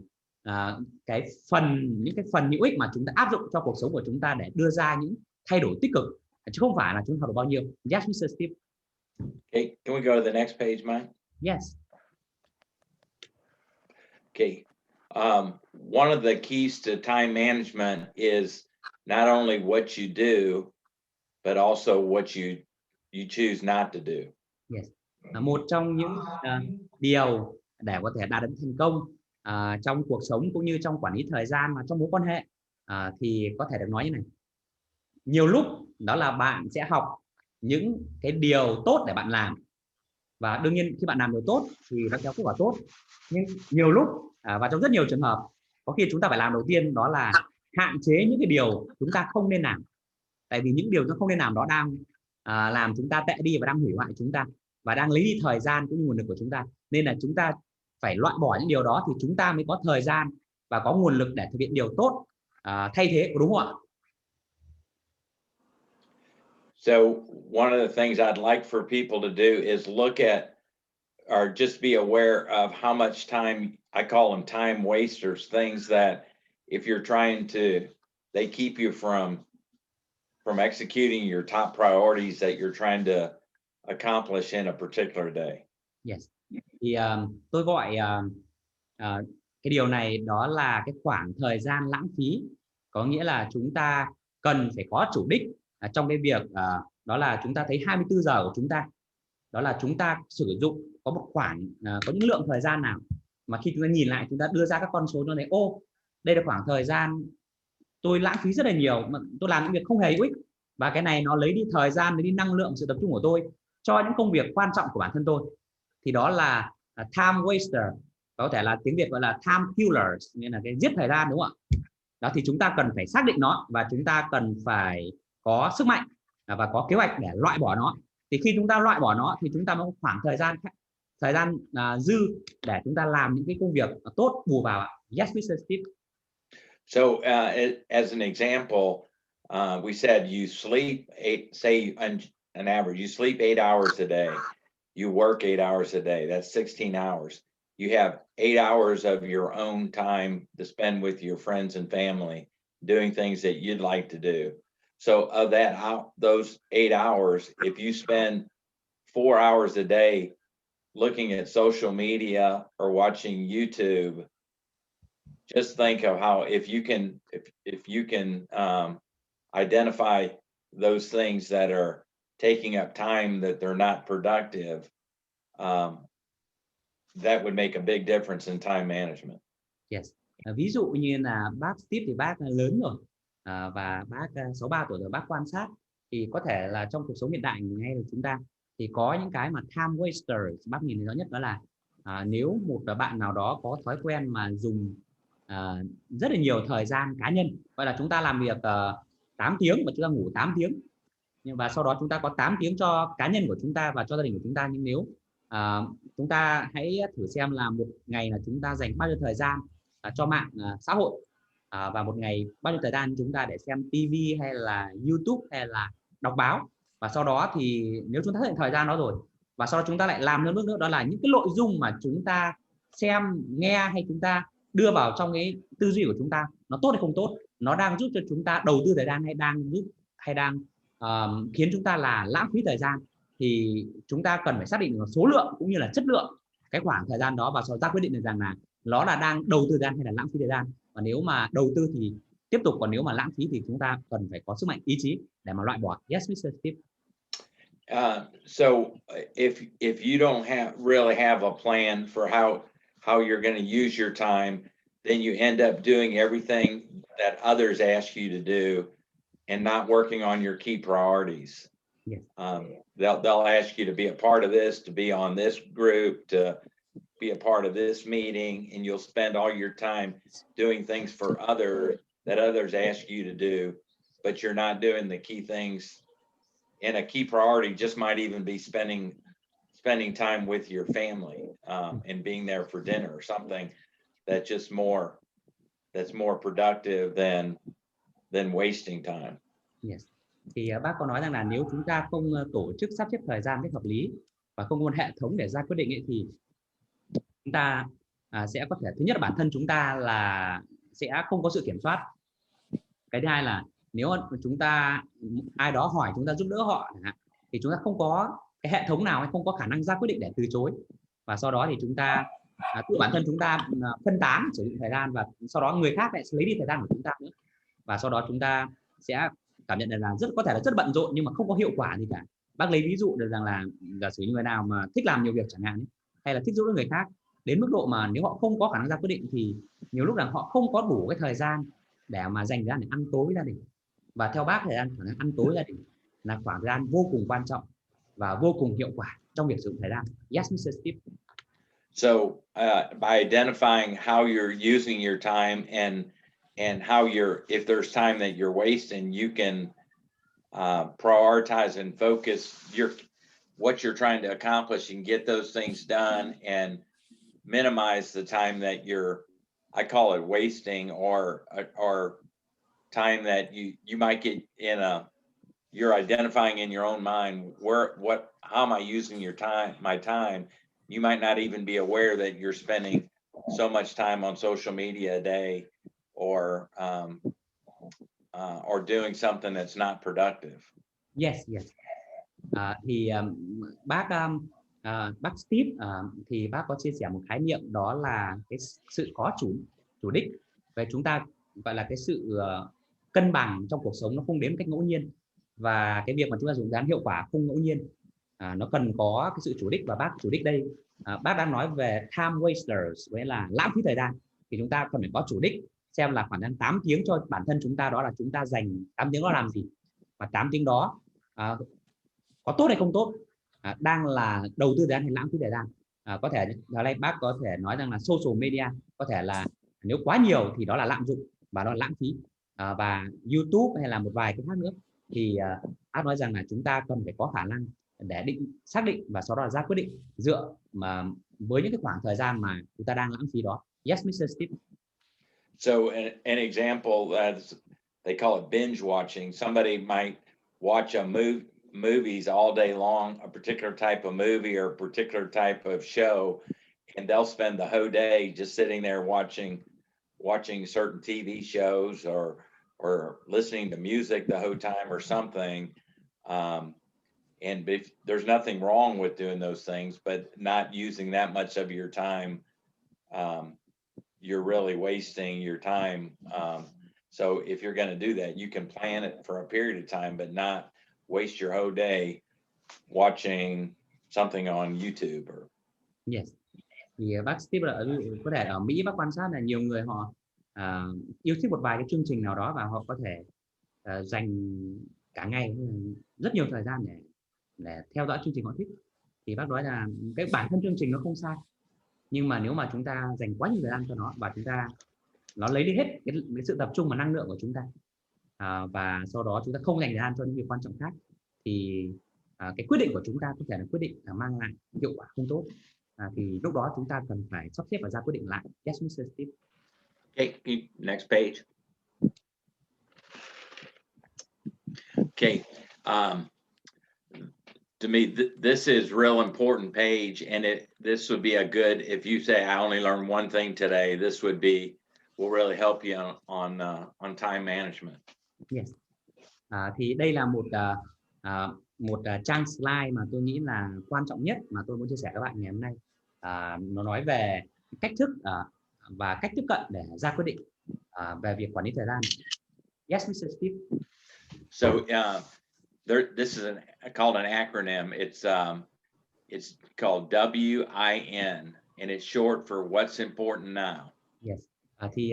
những cái phần hữu ích mà chúng ta áp dụng cho cuộc sống của chúng ta để đưa ra những thay đổi tích cực, chứ không phải là chúng ta học được bao nhiêu. Yes, Mr. Steve. Okay, can we go to the next page, Mike? Yes. Okay. One of the keys to time management is not only what you do, but also what you choose not to do. Yes. Một trong những điều để có thể đạt đến thành công trong cuộc sống cũng như trong quản lý thời gian và trong mối quan hệ thì có thể được nói như này. Nhiều lúc đó là bạn sẽ học những cái điều tốt để bạn làm, và đương nhiên khi bạn làm điều tốt thì nó kéo kết quả tốt. Nhưng nhiều lúc và trong rất nhiều trường hợp, có khi chúng ta phải làm đầu tiên đó là hạn chế những cái điều chúng ta không nên làm. Tại vì những điều nó không nên làm đó đang làm chúng ta tệ đi và đang hủy hoại chúng ta và đang lấy đi thời gian cũng như nguồn lực của chúng ta. Nên là chúng ta phải loại bỏ những điều đó thì chúng ta mới có thời gian và có nguồn lực để thực hiện điều tốt thay thế, đúng không ạ? So one of the things I'd like for people to do is look at, or just be aware of how much time, I call them time wasters, things that if you're trying to, they keep you from executing your top priorities that you're trying to accomplish in a particular day. Yes. Thì tôi gọi cái điều này đó là cái khoảng thời gian lãng phí. Có nghĩa là chúng ta cần phải có chủ đích trong cái việc đó là chúng ta thấy 24 giờ của chúng ta, đó là chúng ta sử dụng có một khoảng có những lượng thời gian nào mà khi chúng ta nhìn lại, chúng ta đưa ra các con số nó thấy ô, đây là khoảng thời gian tôi lãng phí rất là nhiều, mà tôi làm những việc không hề hữu ích, và cái này nó lấy đi thời gian, lấy đi năng lượng, sự tập trung của tôi cho những công việc quan trọng của bản thân tôi. Thì đó là time waster, có thể là tiếng Việt gọi là time killers, nghĩa là cái giết thời gian, đúng không ạ? Đó, thì chúng ta cần phải xác định nó và chúng ta cần phải có sức mạnh và có kế hoạch để loại bỏ nó. Thì khi chúng ta loại bỏ nó thì chúng ta có khoảng thời gian dư để chúng ta làm những cái công việc tốt bù vào ạ. Yes, Mr. Steve. So as an example, we said you sleep an average, you sleep 8 hours a day, you work 8 hours a day, that's 16 hours. You have 8 hours of your own time to spend with your friends and family doing things that you'd like to do. So of those 8 hours, if you spend 4 hours a day looking at social media or watching YouTube, just think of how if you can identify those things that are taking up time that they're not productive, that would make a big difference in time management. Yes. Ví dụ như là bác Steve thì bác lớn rồi, và bác 63 tuổi rồi, bác quan sát thì có thể là trong cuộc sống hiện đại ngay của chúng ta thì có những cái mà time wasters bác nhìn thấy rõ nhất, đó là nếu một bạn nào đó có thói quen mà dùng rất là nhiều thời gian cá nhân, gọi là chúng ta làm việc 8 tiếng và chúng ta ngủ 8 tiếng, và sau đó chúng ta có 8 tiếng cho cá nhân của chúng ta và cho gia đình của chúng ta. Nhưng nếu chúng ta hãy thử xem là một ngày là chúng ta dành bao nhiêu thời gian cho mạng xã hội, và một ngày bao nhiêu thời gian chúng ta để xem TV hay là YouTube hay là đọc báo. Và sau đó thì nếu chúng ta hết thời gian đó rồi, và sau đó chúng ta lại làm thêm bước nữa, đó là những cái nội dung mà chúng ta xem, nghe hay chúng ta đưa vào trong cái tư duy của chúng ta, nó tốt hay không tốt, nó đang giúp cho chúng ta đầu tư thời gian hay đang khiến chúng ta là lãng phí thời gian. Thì chúng ta cần phải xác định được số lượng cũng như là chất lượng cái khoảng thời gian đó, và sau ra quyết định được rằng là nó là đang đầu tư thời gian hay là lãng phí thời gian. Và nếu mà đầu tư thì tiếp tục, còn nếu mà lãng phí thì chúng ta cần phải có sức mạnh ý chí để mà loại bỏ. Yes, Mr. Steve. So if you don't really have a plan for how you're going to use your time, then you end up doing everything that others ask you to do and not working on your key priorities. Yes. They'll ask you to be a part of this, to be on this group, to be a part of this meeting, and you'll spend all your time doing things for others that others ask you to do, but you're not doing the key things. And a key priority just might even be spending time with your family, and being there for dinner or something that's more productive than wasting time. Yes. Thì bác có nói rằng là nếu chúng ta không tổ chức sắp xếp thời gian cách hợp lý và không có một hệ thống để ra quyết định ấy, thì chúng ta sẽ có thể, thứ nhất là bản thân chúng ta là sẽ không có sự kiểm soát. Cái thứ hai là nếu chúng ta ai đó hỏi chúng ta giúp đỡ họ thì chúng ta không có cái hệ thống nào hay không có khả năng ra quyết định để từ chối, và sau đó thì chúng ta tự bản thân chúng ta phân tán sử dụng thời gian, và sau đó người khác lại lấy đi thời gian của chúng ta nữa, và sau đó chúng ta sẽ cảm nhận được là có thể là rất bận rộn nhưng mà không có hiệu quả gì cả. Bác lấy ví dụ được rằng là giả sử người nào mà thích làm nhiều việc chẳng hạn, hay là thích giúp đỡ người khác đến mức độ mà nếu họ không có khả năng ra quyết định thì nhiều lúc là họ không có đủ cái thời gian để mà dành ra để ăn tối với gia đình. Và theo bác, thời gian ăn tối gia đình là khoảng thời gian vô cùng quan trọng và vô cùng hiệu quả trong việc sử dụng thời gian. Yes, Mr. Steve. So by identifying how you're using your time and how if there's time that you're wasting, you can prioritize and focus what you're trying to accomplish and get those things done, and minimize the time that I call it wasting, or time that you might get you're identifying in your own mind how am I using my time. You might not even be aware that you're spending so much time on social media a day, or doing something that's not productive. Yes. Thì bác Steve thì bác có chia sẻ một khái niệm, đó là cái sự có chủ đích. Về chúng ta gọi là cái sự cân bằng trong cuộc sống, nó không đến một cách ngẫu nhiên, và cái việc mà chúng ta dùng dán hiệu quả không ngẫu nhiên, nó cần có cái sự chủ đích. Và bác chủ đích đây, bác đang nói về time wasters, với là lãng phí thời gian. Thì chúng ta cần phải có chủ đích, xem là khoảng 8 tiếng cho bản thân chúng ta, đó là chúng ta dành 8 tiếng đó làm gì, và 8 tiếng đó có tốt hay không tốt, đang là đầu tư thời gian hay lãng phí thời gian. Có thể ở đây bác có thể nói rằng là social media có thể là nếu quá nhiều thì đó là lạm dụng và đó là lãng phí, và YouTube hay là một vài cái khác nữa. thì bác nói rằng là chúng ta cần phải có khả năng để xác định và sau đó là ra quyết định dựa mà với những cái khoảng thời gian mà chúng ta đang lãng phí đó. Yes, Mr. Steve. So an example, they call it binge watching. Somebody might watch movies all day long, a particular type of movie or a particular type of show, and they'll spend the whole day just sitting there watching certain TV shows or listening to music the whole time or something. And there's nothing wrong with doing those things, but not using that much of your time, you're really wasting your time. So if you're going to do that, you can plan it for a period of time, but not waste your whole day watching something on YouTube. Yes. Thì bác Steve là có thể ở Mỹ bác quan sát là nhiều người họ yêu thích một vài cái chương trình nào đó và họ có thể dành cả ngày rất nhiều thời gian để theo dõi chương trình họ thích. Thì bác nói là cái bản thân chương trình nó không sai, nhưng mà nếu mà chúng ta dành quá nhiều thời gian cho nó và nó lấy đi hết cái sự tập trung và năng lượng của chúng ta, và sau đó chúng ta không dành thời gian cho những việc quan trọng khác, thì cái quyết định của chúng ta có thể là quyết định mang lại hiệu quả không tốt. Thì lúc đó chúng ta cần phải sắp xếp và ra quyết định lại. Yes, Mr. Steve. Okay, next page. Okay, to me, this is real important page, and this would be a good, if you say I only learned one thing today, this will really help you on time management. Yes. Thì đây là một trang slide mà tôi nghĩ là quan trọng nhất mà tôi muốn chia sẻ với các bạn ngày hôm nay. Nó nói về cách thức và cách tiếp cận để ra quyết định về việc quản lý thời gian. Yes, Mr. Steve. So this is called an acronym. It's called WIN, and it's short for What's Important Now. Yes. Thì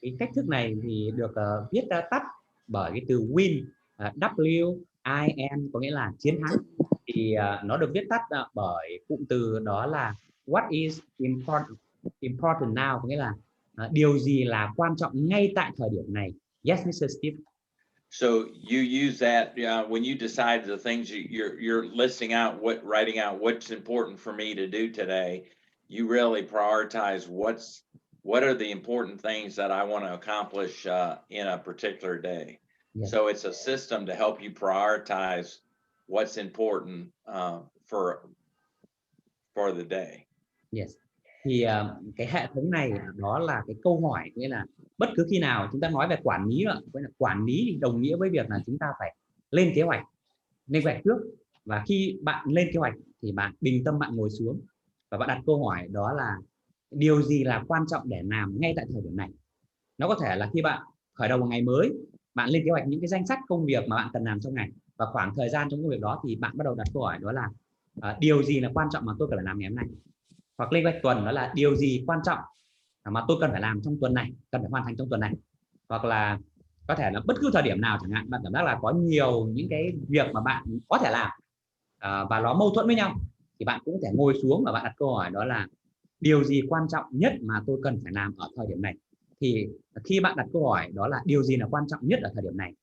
cái cách thức này thì được viết ra tắt bởi cái từ win, WIN, có nghĩa là chiến thắng. Thì nó được viết tắt bởi cụm từ đó là what is important now, có nghĩa là điều gì là quan trọng ngay tại thời điểm này. Yes, Mr. Steve. So you use that when you decide the things you're listing out, writing out what's important for me to do today. You really prioritize what are the important things that I want to accomplish in a particular day. Yes. So it's a system to help you prioritize what's important for the day. Yes. Thì cái hệ thống này đó là cái câu hỏi, nghĩa là bất cứ khi nào chúng ta nói về quản lý rồi, quản lý thì đồng nghĩa với việc là chúng ta phải lên kế hoạch trước, và khi bạn lên kế hoạch thì bạn bình tâm, bạn ngồi xuống và bạn đặt câu hỏi đó là điều gì là quan trọng để làm ngay tại thời điểm này. Nó có thể là khi bạn khởi đầu một ngày mới, bạn lên kế hoạch những cái danh sách công việc mà bạn cần làm trong ngày, và khoảng thời gian trong công việc đó thì bạn bắt đầu đặt câu hỏi đó là điều gì là quan trọng mà tôi cần phải làm ngày hôm nay. Hoặc lên kế hoạch tuần đó là điều gì quan trọng mà tôi cần phải làm trong tuần này, cần phải hoàn thành trong tuần này. Hoặc là có thể là bất cứ thời điểm nào chẳng hạn, bạn cảm giác là có nhiều những cái việc mà bạn có thể làm và nó mâu thuẫn với nhau, thì bạn cũng có thể ngồi xuống và bạn đặt câu hỏi đó là điều gì quan trọng nhất mà tôi cần phải làm ở thời điểm này. Thì khi bạn đặt câu hỏi đó là điều gì là quan trọng nhất ở thời điểm này,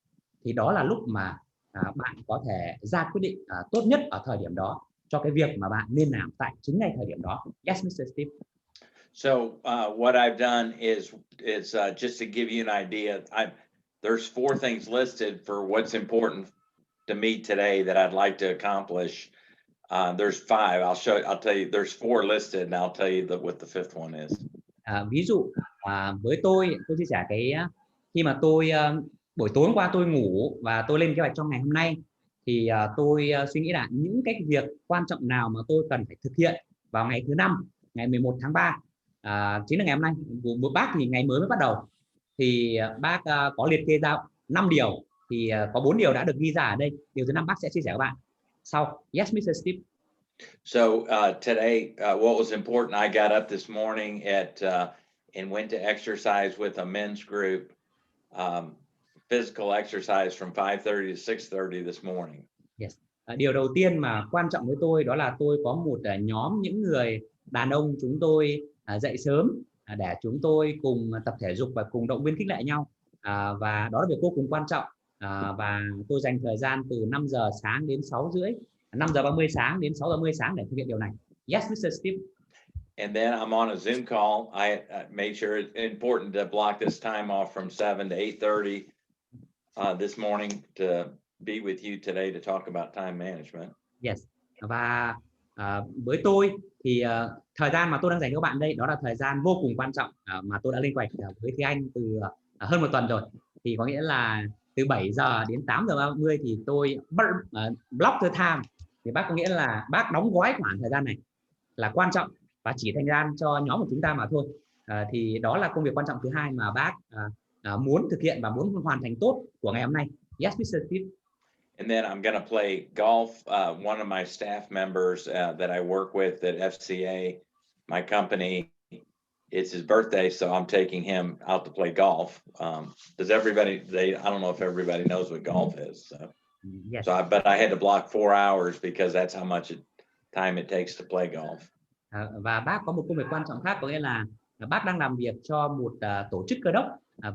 thì đó là lúc mà bạn có thể ra quyết định tốt nhất ở thời điểm đó cho cái việc mà bạn nên làm tại chính ngay thời điểm đó. Yes, Mr. Steve. So what I've done is just to give you an idea. There's 4 things listed for what's important to me today that I'd like to accomplish. There's 5. I'll tell you. There's 4 listed, and I'll tell you what the 5th one is. Ví dụ với tôi chia sẻ khi mà tôi buổi tối hôm qua tôi ngủ và tôi lên kế hoạch trong ngày hôm nay, thì tôi suy nghĩ là những cái việc quan trọng nào mà tôi cần phải thực hiện vào ngày thứ 5, ngày 11 tháng 3, chính là ngày hôm nay. Một bác thì ngày mới bắt đầu, thì bác có liệt kê ra 5 điều, thì có 4 điều đã được ghi ra ở đây. Điều thứ 5 bác sẽ chia sẻ với bạn sau. Yes, Mr. Steve. So today, what was important, I got up this morning and went to exercise with a men's group, physical exercise from 5:30 to 6:30 this morning. Yes. Điều đầu tiên mà quan trọng với tôi đó là tôi có một nhóm những người đàn ông, chúng tôi dậy sớm để chúng tôi cùng tập thể dục và cùng động viên khích lệ nhau, và đó là việc vô cùng quan trọng. và tôi dành thời gian từ 5 giờ sáng đến 6 rưỡi, 5 giờ 30 sáng đến 6 giờ 30 sáng để thực hiện điều này. Yes, Mr. Steve. And then I'm on a Zoom call. I made sure it's important to block this time off from 7 to 8:30 this morning to be with you today to talk about time management. Yes. Và với tôi thì thời gian mà tôi đang dành cho các bạn đây đó là thời gian vô cùng quan trọng mà tôi đã lên hoạch với Thúy Anh từ hơn một tuần rồi. Thì có nghĩa là từ 7 giờ đến 8 giờ 30 thì tôi block the time. Thì bác có nghĩa là bác đóng gói khoảng thời gian này là quan trọng và chỉ dành ra cho nhóm của chúng ta mà thôi. Thì đó là công việc quan trọng thứ hai mà bác muốn thực hiện và muốn hoàn thành tốt của ngày hôm nay. Yes, Mr. Steve. And then I'm going to play golf. One of my staff members that I work with at FCA, my company, it's his birthday, so I'm taking him out to play golf. Does everybody? I don't know if everybody knows what golf is. Yes. But I had to block 4 hours because that's how much time it takes to play golf. Và bác có một công việc quan trọng khác, có nghĩa là bác đang làm việc cho một tổ chức cơ đốc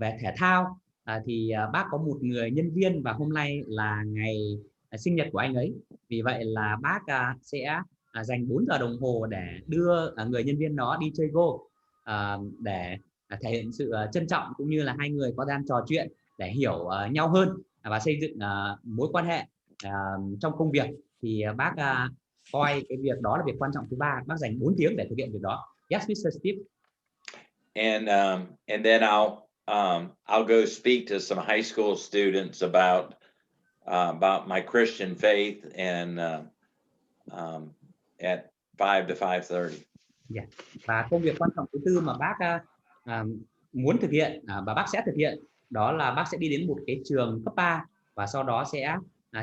về thể thao. Thì bác có một người nhân viên và hôm nay là ngày sinh nhật của anh ấy. Vì vậy là bác sẽ dành 4 giờ đồng hồ để đưa người nhân viên đó đi chơi golf, để thể hiện sự trân trọng cũng như là hai người có gian trò chuyện để hiểu nhau hơn và xây dựng mối quan hệ trong công việc. Thì bác coi cái việc đó là việc quan trọng thứ ba, bác dành 4 tiếng để thực hiện việc đó. Yes, Mr. Steve. And then I'll go speak to some high school students about my Christian faith and at 5 to 5:30. Yeah. Và công việc quan trọng thứ tư mà bác muốn thực hiện và bác sẽ thực hiện đó là bác sẽ đi đến một cái trường cấp 3 và sau đó sẽ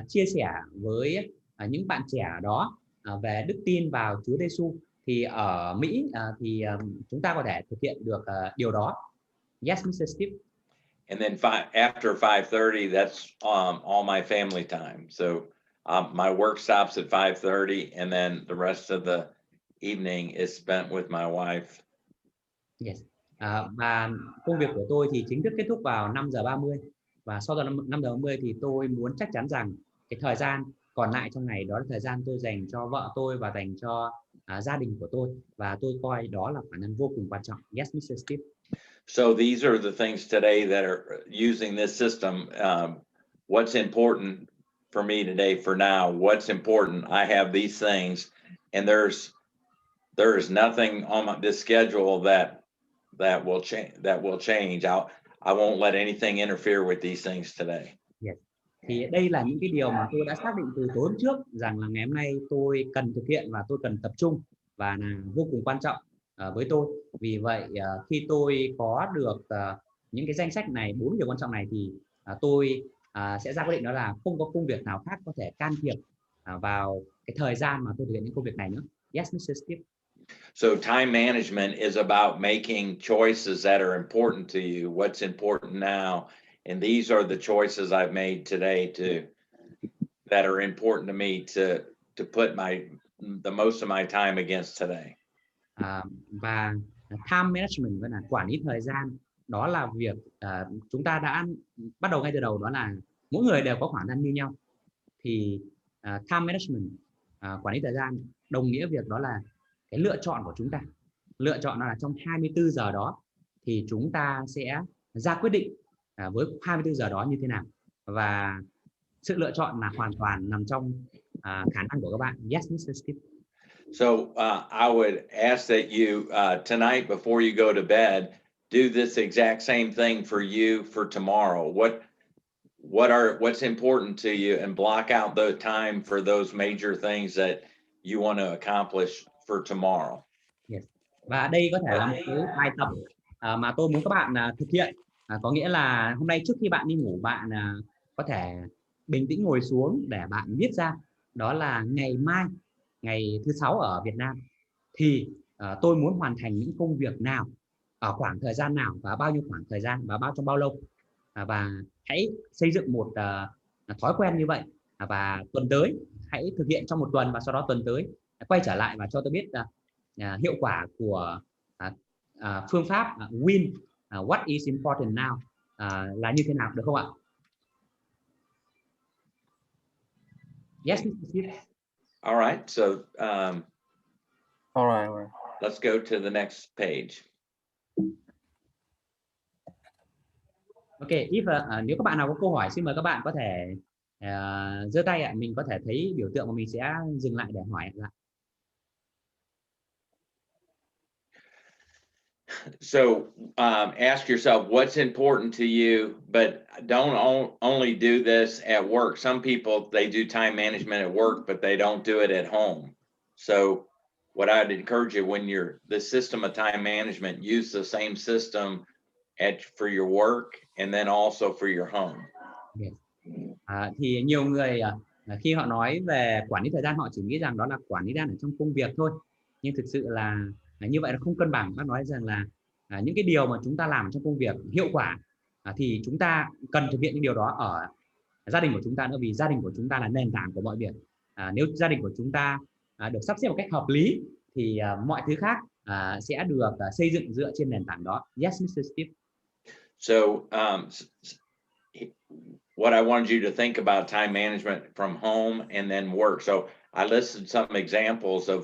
chia sẻ với những bạn trẻ đó về đức tin vào Chúa Giêsu. Thì ở Mỹ thì chúng ta có thể thực hiện được điều đó. Yes, Mr. Steve. And then after 5:30, that's all my family time. So my work stops at 5:30, and then the rest of the evening is spent with my wife. Yes. Và công việc của tôi thì chính thức kết thúc vào 5 giờ 30 và sau đó 5 giờ 30 thì tôi muốn chắc chắn rằng cái thời gian còn lại trong ngày đó là thời gian tôi dành cho vợ tôi và dành cho gia đình của tôi, và tôi coi đó là khoản năng vô cùng quan trọng. Yes, Mr. Steve. So these are the things today that are using this system. What's important for me today, for now? What's important? I have these things, and there is nothing on this schedule that will change. I won't let anything interfere with these things today. Yes. Thì đây là những cái điều mà tôi đã xác định từ tối hôm trước rằng là ngày hôm nay tôi cần thực hiện và tôi cần tập trung và là vô cùng quan trọng với tôi. Vì vậy khi tôi có được những cái danh sách này, 4 điều quan trọng này thì tôi sẽ ra quyết định đó là không có công việc nào khác có thể can thiệp vào cái thời gian mà tôi thực hiện những công việc này nữa. Yes, Mr. Steve. So time management is about making choices that are important to you. What's important now? And these are the choices I've made today that are important to me to put the most of my time against today. Và time management với là quản lý thời gian, đó là việc chúng ta đã bắt đầu ngay từ đầu, đó là mỗi người đều có khoảng thời gian như nhau. Thì time management, quản lý thời gian đồng nghĩa việc đó là cái lựa chọn của chúng ta. Lựa chọn là trong 24 giờ đó thì chúng ta sẽ ra quyết định với 24 giờ đó như thế nào, và sự lựa chọn là hoàn toàn nằm trong khả năng của các bạn. Yes, Mr. Steve. So I would ask that you tonight before you go to bed do this exact same thing for you for tomorrow. What's important to you, and block out the time for those major things that you want to accomplish for tomorrow. Yes. Và đây có thể là một cái bài tập mà tôi muốn các bạn thực hiện. Có nghĩa là hôm nay trước khi bạn đi ngủ, bạn có thể bình tĩnh ngồi xuống để bạn viết ra đó là ngày mai, ngày thứ 6 ở Việt Nam thì tôi muốn hoàn thành những công việc nào ở khoảng thời gian nào và bao nhiêu khoảng thời gian và trong bao lâu. Và hãy xây dựng một thói quen như vậy, và tuần tới hãy thực hiện trong một tuần, và sau đó tuần tới quay trở lại và cho tôi biết hiệu quả của phương pháp WIN, what is important now, là như thế nào, được không ạ? Yes, Mr. Steve. All right, so All right. let's go to the next page. Ok, if nếu các bạn nào có câu hỏi xin mời các bạn có thể giơ tay ạ, mình có thể thấy biểu tượng và mình sẽ dừng lại để hỏi lại. So ask yourself what's important to you, but don't only do this at work. Some people, they do time management at work, but they don't do it at home. So what I'd encourage you, when you're the system of time management, use the same system for your work and then also for your home. Yes. Thì nhiều người khi họ nói về quản lý thời gian họ chỉ nghĩ rằng đó là quản lý thời gian ở trong công việc thôi, nhưng thực sự là như vậy là không cân bằng. Bác nói rằng là những cái điều mà chúng ta làm trong công việc hiệu quả thì chúng ta cần thực hiện những điều đó ở gia đình của chúng ta nữa, vì gia đình của chúng ta là nền tảng của mọi việc. Nếu gia đình của chúng ta được sắp xếp một cách hợp lý thì mọi thứ khác sẽ được xây dựng dựa trên nền tảng đó. Yes, Mr. Steve. So what I wanted you to think about time management from home and then work. So I listed some examples of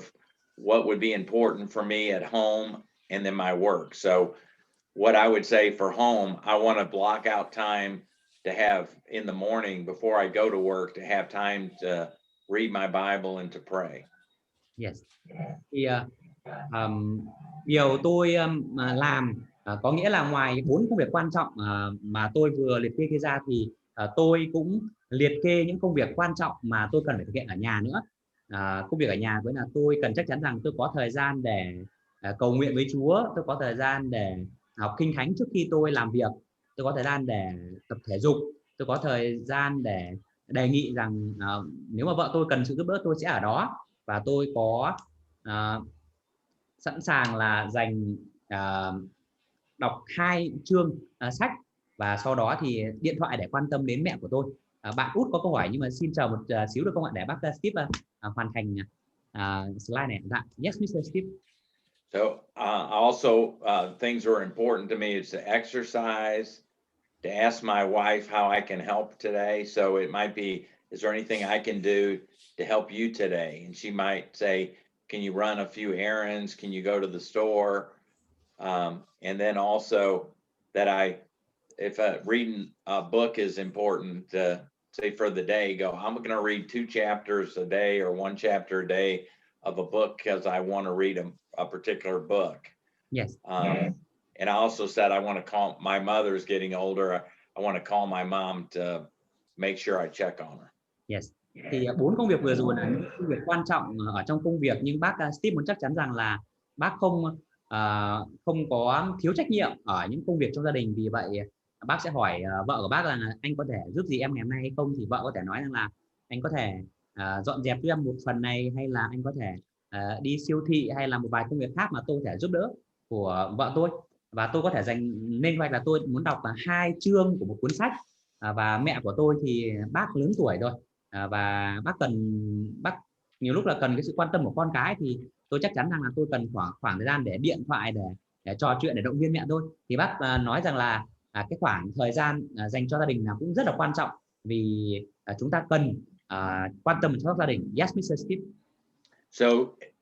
what would be important for me at home and then my work. So what I would say for home, I want to block out time to have in the morning before I go to work, to have time to read my Bible and to pray. Yes. Thì điều tôi làm có nghĩa là ngoài 4 công việc quan trọng mà tôi vừa liệt kê ra thì tôi cũng liệt kê những công việc quan trọng mà tôi cần phải thực hiện ở nhà nữa. Công việc ở nhà với là tôi cần chắc chắn rằng tôi có thời gian để cầu nguyện với Chúa, tôi có thời gian để học kinh thánh trước khi tôi làm việc, tôi có thời gian để tập thể dục, tôi có thời gian để đề nghị rằng nếu mà vợ tôi cần sự giúp đỡ tôi sẽ ở đó, và tôi có sẵn sàng là dành đọc 2 chương sách, và sau đó thì điện thoại để quan tâm đến mẹ của tôi. Bạn Út có câu hỏi nhưng mà xin chờ một xíu được không ạ, để bác Steve hoàn thành slide này. Yes, Mr. Steve. So also things are important to me is to exercise, to ask my wife how I can help today. So it might be, is there anything I can do to help you today? And she might say, can you run a few errands? Can you go to the store? And then also that if reading a book is important, say for the day, I'm going to read 2 chapters a day or 1 chapter a day of a book because I want to read a particular book. Yes. And I also said I want to call, my mother's getting older, I want to call my mom to make sure I check on her. Yes. Thì 4 công việc vừa rồi là những công việc quan trọng ở trong công việc, nhưng bác Steve muốn chắc chắn rằng là bác không có thiếu trách nhiệm ở những công việc trong gia đình. Vì vậy bác sẽ hỏi vợ của bác là anh có thể giúp gì em ngày hôm nay hay không, thì vợ có thể nói rằng là anh có thể dọn dẹp cho em một phần này, hay là anh có thể đi siêu thị, hay là một vài công việc khác mà tôi có thể giúp đỡ của vợ tôi. Và tôi có thể dành nên hoạch là tôi muốn đọc 2 chương của một cuốn sách. Và mẹ của tôi thì bác lớn tuổi rồi, và bác nhiều lúc là cần cái sự quan tâm của con cái, thì tôi chắc chắn rằng là tôi cần khoảng thời gian để điện thoại để trò chuyện, để động viên mẹ tôi. Thì bác nói rằng là cái khoảng thời gian dành cho gia đình là cũng rất là quan trọng, vì chúng ta cần quan tâm cho gia đình. Yes, Mr. Steve. So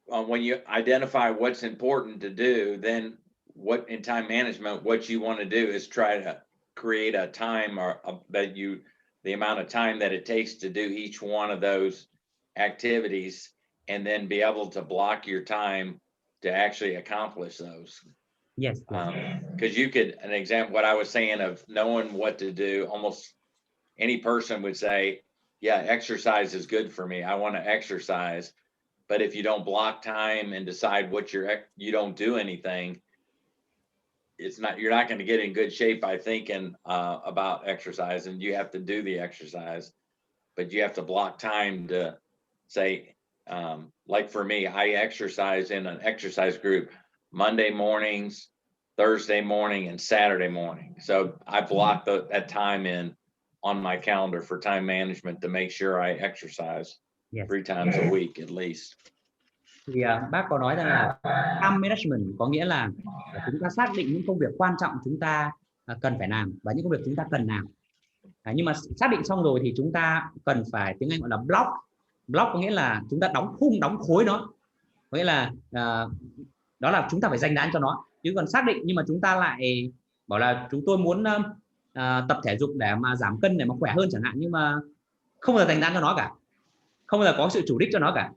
when you identify what's important to do, then what in time management, what you want to do is try to create a time the amount of time that it takes to do each one of those activities, and then be able to block your time to actually accomplish those. Yes. Because you could, an example, what I was saying of knowing what to do, almost any person would say, yeah, exercise is good for me, I want to exercise. But if you don't block time and decide you don't do anything, you're not going to get in good shape by thinking about exercise, and you have to do the exercise, but you have to block time to say, like for me, I exercise in an exercise group Monday mornings, Thursday morning, and Saturday morning. So I block that time in on my calendar for time management to make sure I exercise 3 times a week at least. Thì bác có nói rằng là time management có nghĩa là chúng ta xác định những công việc quan trọng chúng ta cần phải làm và những công việc chúng ta cần làm. Nhưng mà xác định xong rồi thì chúng ta cần phải, tiếng Anh gọi là block block có nghĩa là chúng ta đóng khung, đóng khối nó, có nghĩa là đó là chúng ta phải dành ra cho nó. Chứ còn xác định nhưng mà chúng ta lại bảo là chúng tôi muốn tập thể dục để mà giảm cân, để mà khỏe hơn chẳng hạn, nhưng mà không bao giờ dành ra cho nó cả, không bao giờ có sự chủ đích cho nó cả,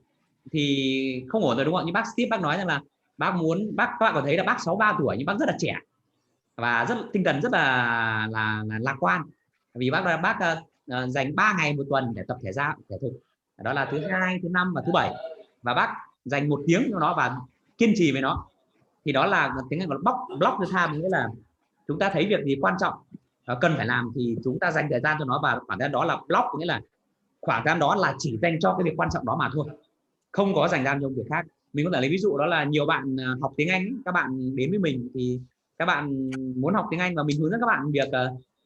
thì không ổn rồi, đúng không? Như bác Steve bác nói rằng là bác muốn, các bạn có thấy là bác 63 tuổi nhưng bác rất là trẻ và rất tinh thần rất là lạc quan, vì bác dành 3 ngày một tuần để tập thể dục, đó là thứ hai, thứ năm và thứ bảy, và bác dành 1 tiếng cho nó và kiên trì với nó. Thì đó là tiếng Anh gọi là block the time, nghĩa là chúng ta thấy việc gì quan trọng cần phải làm thì chúng ta dành thời gian cho nó, và khoảng thời gian đó là block, nghĩa là khoảng thời gian đó là chỉ dành cho cái việc quan trọng đó mà thôi, không có dành ra cho việc khác. Mình có thể lấy ví dụ đó là nhiều bạn học tiếng Anh, các bạn đến với mình thì các bạn muốn học tiếng Anh và mình hướng dẫn các bạn việc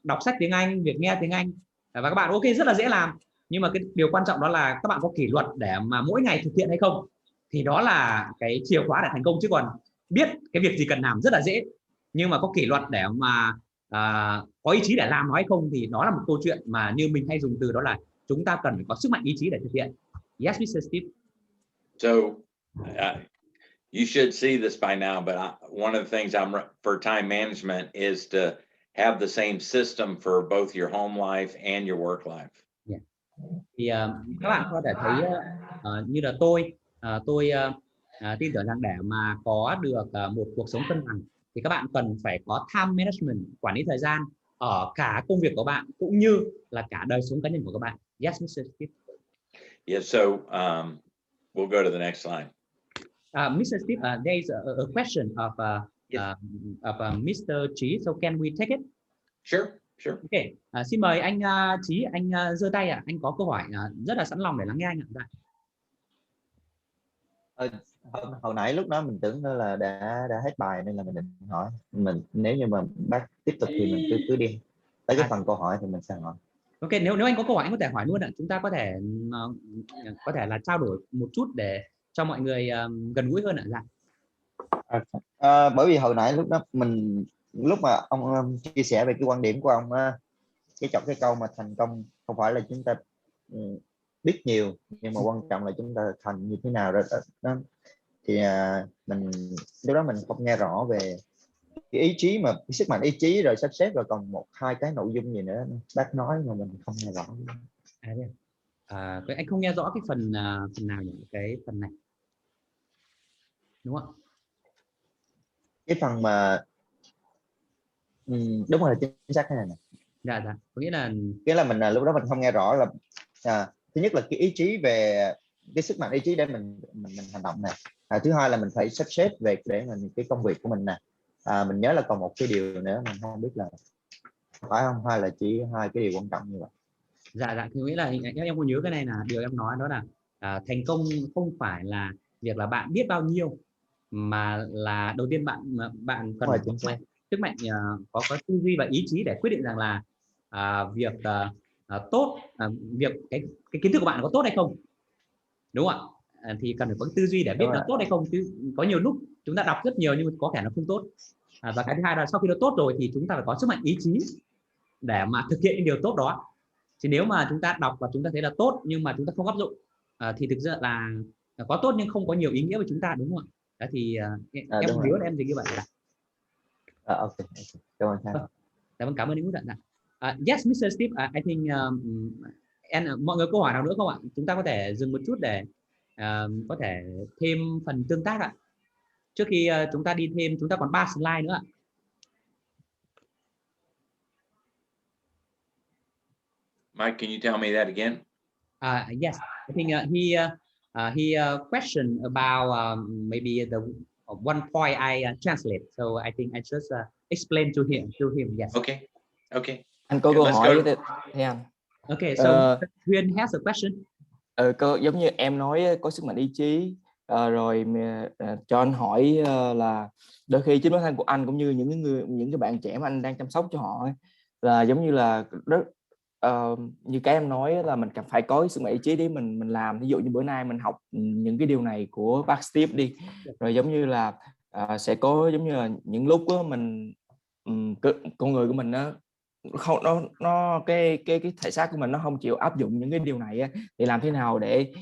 đọc sách tiếng Anh, việc nghe tiếng Anh, và các bạn ok rất là dễ làm, nhưng mà cái điều quan trọng đó là các bạn có kỷ luật để mà mỗi ngày thực hiện hay không, thì đó là cái chìa khóa để thành công. Chứ còn biết cái việc gì cần làm rất là dễ, nhưng mà có kỷ luật để mà có ý chí để làm nó hay không, thì đó là một câu chuyện mà như mình hay dùng từ đó là chúng ta cần phải có sức mạnh ý chí để thực hiện. Yes, Mr. Steve. So you should see this by now, but one of the things for time management is to have the same system for both your home life and your work life. Yeah. Thì các bạn có thể thấy như là tôi tin tưởng rằng để mà có được một cuộc sống cân bằng thì các bạn cần phải có time management, quản lý thời gian ở cả công việc của bạn cũng như là cả đời sống cá nhân của các bạn. Yes, Mr. Steve. Yeah, so we'll go to the next slide. Mr. Steve, there is a question of Mr. Trí, so can we take it? Sure. Okay. Xin mời anh Trí, anh giơ tay ạ. Anh có câu hỏi rất là sẵn lòng để lắng nghe anh ạ. Hồi nãy lúc đó mình tưởng là đã hết bài nên là mình định hỏi mình, nếu như mà bác tiếp tục thì mình cứ đi tới cái phần câu hỏi thì mình sẽ hỏi. Ok, nếu anh có câu hỏi anh có thể hỏi luôn ạ. Chúng ta có thể là trao đổi một chút để cho mọi người gần gũi hơn ạ. Bởi vì hồi nãy lúc đó lúc mà ông chia sẻ về cái quan điểm của ông, cái câu mà thành công không phải là chúng ta biết nhiều, nhưng mà quan trọng là chúng ta thành như thế nào đó. Thì mình lúc đó mình không nghe rõ về cái ý chí, mà cái sức mạnh ý chí rồi sắp xếp, rồi còn 1-2 cái nội dung gì nữa bác nói mà mình không nghe rõ. Anh không nghe rõ cái phần nào nhỉ? Cái phần này đúng không? Cái phần mà đúng rồi, chính xác cái này nè. Dạ, có nghĩa là mình lúc đó mình không nghe rõ là thứ nhất là cái ý chí, về cái sức mạnh ý chí để mình hành động này. Thứ hai là mình phải sắp xếp về để mình cái công việc của mình nè. Mình nhớ là còn một cái điều nữa mình không biết là phải không, hay là chỉ 2 cái điều quan trọng như vậy. Dạ, thì nghĩa là em có nhớ cái này là điều em nói đó là thành công không phải là việc là bạn biết bao nhiêu, mà là đầu tiên bạn cần có sức mạnh có tư duy và ý chí để quyết định rằng là việc tốt, việc cái kiến thức của bạn có tốt hay không, đúng không ạ? Thì cần phải có tư duy để biết nó tốt hay không, chứ có nhiều lúc chúng ta đọc rất nhiều nhưng có thể nó không tốt. Và cái thứ hai là sau khi nó tốt rồi thì chúng ta phải có sức mạnh ý chí để mà thực hiện những điều tốt đó. Thì nếu mà chúng ta đọc và chúng ta thấy là tốt nhưng mà chúng ta không áp dụng thì thực ra là có tốt nhưng không có nhiều ý nghĩa với chúng ta, đúng không ạ? Đó thì em nhớ là em gì như vậy là ok. Cảm ơn anh Út ạ. Yes, Mr. Steve, I think mọi người câu hỏi nào nữa không ạ? Chúng ta có thể dừng một chút để có thể thêm phần tương tác ạ. Trước khi chúng ta đi thêm, chúng ta còn 3 slide nữa ạ. Mike, can you tell me that again? Yes, I think he questioned about maybe the one point I translate, so I think I just explain to him. Yes. Okay. Anh có câu hỏi thế anh. Okay, so Huyên has a question. Giống như em nói có sức mạnh ý chí, rồi cho anh hỏi là đôi khi chính bản thân của anh cũng như những cái bạn trẻ mà anh đang chăm sóc cho họ ấy, là giống như là như cái em nói là mình cần phải có sức mạnh ý chí để mình làm. Ví dụ như bữa nay mình học những cái điều này của bác Steve đi, rồi giống như là sẽ có giống như là những lúc đó mình con người của mình không, nó cái thể xác của mình nó không chịu áp dụng những cái điều này á, thì làm thế nào để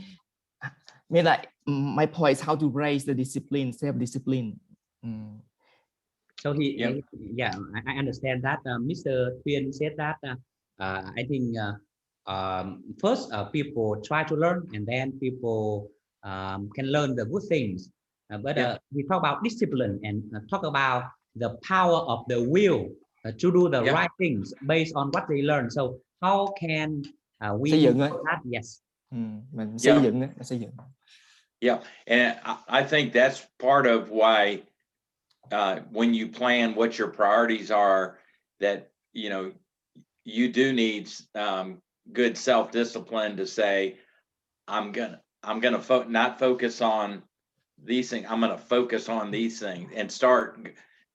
mean like my point is how to raise the discipline, self discipline. So I understand that Mr. Thuyên said that I think first people try to learn and then people can learn the good things. But we talk about discipline and talk about the power of the will to do the right things based on what they learn. So how can we xây dựng that? Yes. Mình xây dựng Yeah, and I think that's part of why when you plan what your priorities are, that you do need good self-discipline to say, I'm gonna not focus on these things. I'm gonna focus on these things and start.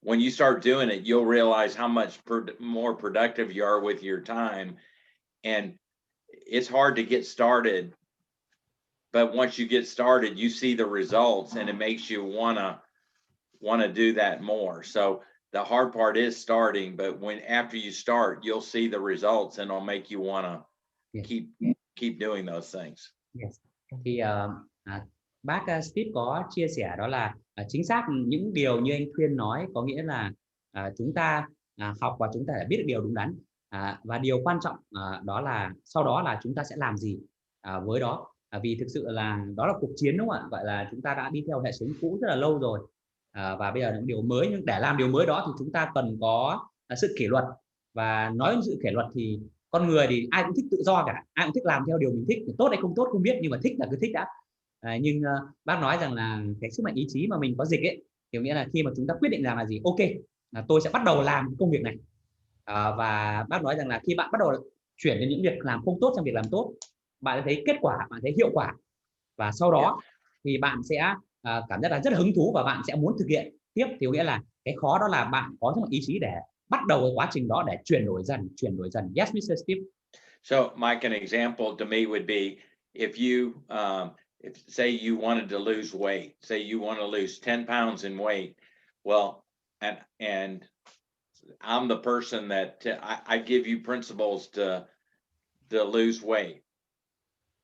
When you start doing it, you'll realize how much more productive you are with your time. And it's hard to get started, but once you get started, you see the results and it makes you wanna do that more. So the hard part is starting, but after you start, you'll see the results and it'll make you wanna keep doing those things. Yes. Thì bác Steve có chia sẻ đó là chính xác những điều như anh Thuyên nói, có nghĩa là chúng ta học và chúng ta đã biết được điều đúng đắn, và điều quan trọng đó là sau đó là chúng ta sẽ làm gì với đó, vì thực sự là đó là cuộc chiến, đúng không ạ? Gọi là chúng ta đã đi theo hệ thống cũ rất là lâu rồi, và bây giờ những điều mới, nhưng để làm điều mới đó thì chúng ta cần có sự kỷ luật. Và nói đến sự kỷ luật thì con người thì ai cũng thích tự do cả, ai cũng thích làm theo điều mình thích, tốt hay không tốt không biết, nhưng mà thích là cứ thích đã. Nhưng bác nói rằng là cái sức mạnh ý chí mà mình có dịch ấy, kiểu nghĩa là khi mà chúng ta quyết định làm là gì, ok, tôi sẽ bắt đầu làm công việc này, và bác nói rằng là khi bạn bắt đầu chuyển đến những việc làm không tốt sang việc làm tốt, bạn thấy kết quả, bạn thấy hiệu quả, và sau đó thì bạn sẽ cảm giác là rất là hứng thú và bạn sẽ muốn thực hiện tiếp. Thì nghĩa là cái khó đó là bạn có sức mạnh ý chí để bắt đầu cái quá trình đó, để chuyển đổi dần. Yes, Mr. Steve. So Mike, an example to me would be if you if say you wanted to lose weight, say you want to lose 10 pounds in weight, well, and I'm the person that I give you principles to lose weight.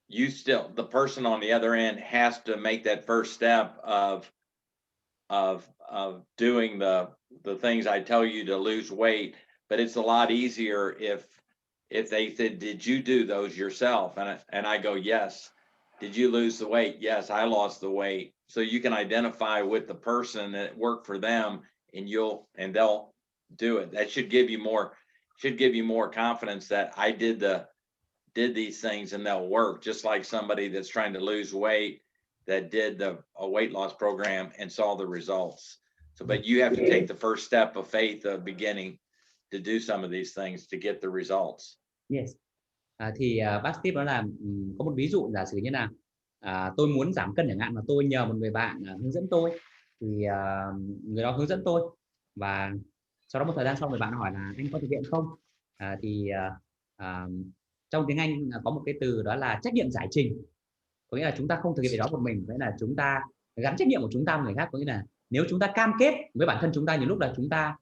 The person on the other end has to make that first step of doing the things I tell you to lose weight. But it's a lot easier if they said, did you do those yourself? And I go, yes. Did you lose the weight? Yes, I lost the weight. So you can identify with the person that worked for them, and they'll do it. That should give you more confidence that I did these things and they'll work, just like somebody that's trying to lose weight that did a weight loss program and saw the results. So, but you have to take the first step of faith of beginning to do some of these things to get the results. Yes. Thì bác Steve nói là có một ví dụ, giả sử như là tôi muốn giảm cân chẳng hạn, mà tôi nhờ một người bạn hướng dẫn tôi, thì người đó hướng dẫn tôi, và sau đó một thời gian sau người bạn hỏi là anh có thực hiện không, trong tiếng Anh có một cái từ đó là trách nhiệm giải trình, có nghĩa là chúng ta không thực hiện đó một mình, vậy là chúng ta gắn trách nhiệm của chúng ta với người khác. Có nghĩa là nếu chúng ta cam kết với bản thân chúng ta, nhiều lúc là chúng ta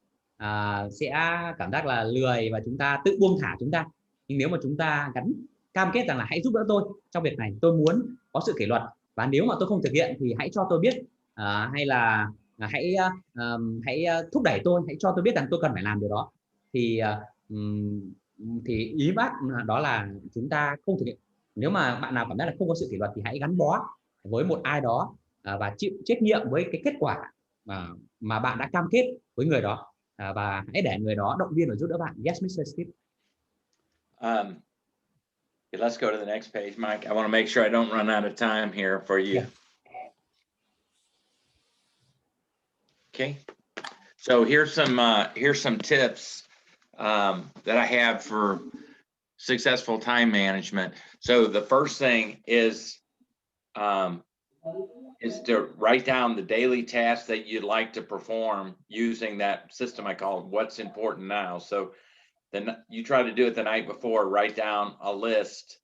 sẽ cảm giác là lười và chúng ta tự buông thả chúng ta. Nhưng nếu mà chúng ta gắn cam kết rằng là hãy giúp đỡ tôi trong việc này, tôi muốn có sự kỷ luật, và nếu mà tôi không thực hiện thì hãy cho tôi biết, hay là hãy thúc đẩy tôi, hãy cho tôi biết rằng tôi cần phải làm điều đó. Thì ý bác đó là chúng ta không thực hiện. Nếu mà bạn nào cảm giác là không có sự kỷ luật thì hãy gắn bó với một ai đó và chịu trách nhiệm với cái kết quả mà bạn đã cam kết với người đó, và hãy để người đó động viên và giúp đỡ bạn. Yes, Mr. Steve. Let's go to the next page, Mike. I want to make sure I don't run out of time here for you. Yeah. Okay. So here's some tips that I have for successful time management. So the first thing is to write down the daily tasks that you'd like to perform using that system I call What's Important Now. So then you try to do it the night before, write down a list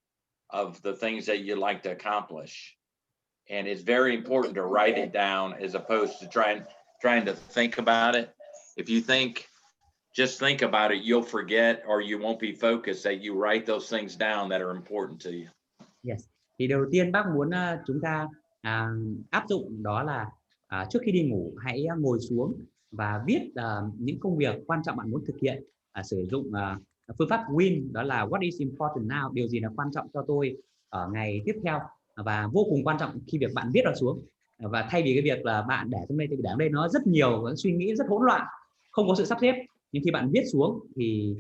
of the things that you'd like to accomplish. And it's very important to write it down as opposed to trying to think about it. If you think just think about it. You'll forget or you won't be focused that you write those things down that are important to you. Yes. Thì đầu tiên bác muốn chúng ta áp dụng đó là trước khi đi ngủ hãy ngồi xuống và viết những công việc quan trọng bạn muốn thực hiện, sử dụng phương pháp WIN, đó là what is important now, điều gì là quan trọng cho tôi ở ngày tiếp theo, và vô cùng quan trọng khi việc bạn viết nó xuống. Và thay vì cái việc là bạn để trong đây thì để ở đây nó rất nhiều suy nghĩ, rất hỗn loạn, không có sự sắp xếp, nhưng khi bạn viết xuống thì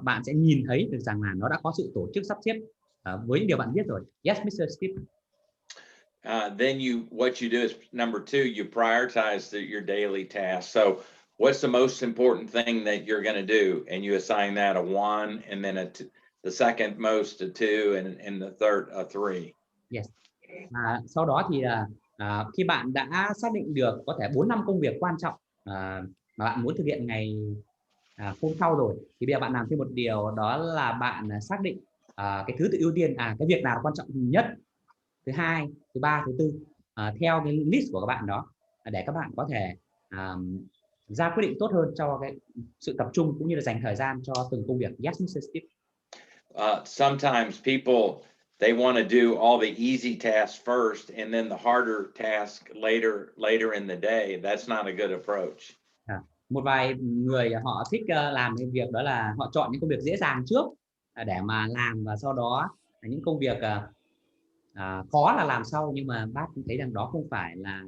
bạn sẽ nhìn thấy được rằng là nó đã có sự tổ chức sắp xếp với những điều bạn viết rồi. Yes, Mr. Steve. Then what you do is number 2, you prioritize your daily tasks. So what's the most important thing that you're going to do, and you assign that a 1, and then the second most a 2, and the third a 3. Yes. Sau đó thì khi bạn đã xác định được có thể 4-5 công việc quan trọng mà bạn muốn thực hiện ngày hôm sau rồi, thì bây giờ bạn làm thêm một điều, đó là bạn xác định cái thứ tự ưu tiên, cái việc nào quan trọng nhất, thứ hai, thứ ba, thứ tư, theo cái list của các bạn đó, để các bạn có thể ra quyết định tốt hơn cho cái sự tập trung cũng như là dành thời gian cho từng công việc. Yes, Mr. Steve. Sometimes people, they want to do all the easy tasks first and then the harder task later in the day. That's not a good approach. Một vài người họ thích làm cái việc đó là họ chọn những công việc dễ dàng trước để mà làm, và sau đó những công việc khó là làm sau. Nhưng mà bác cũng thấy rằng đó không phải là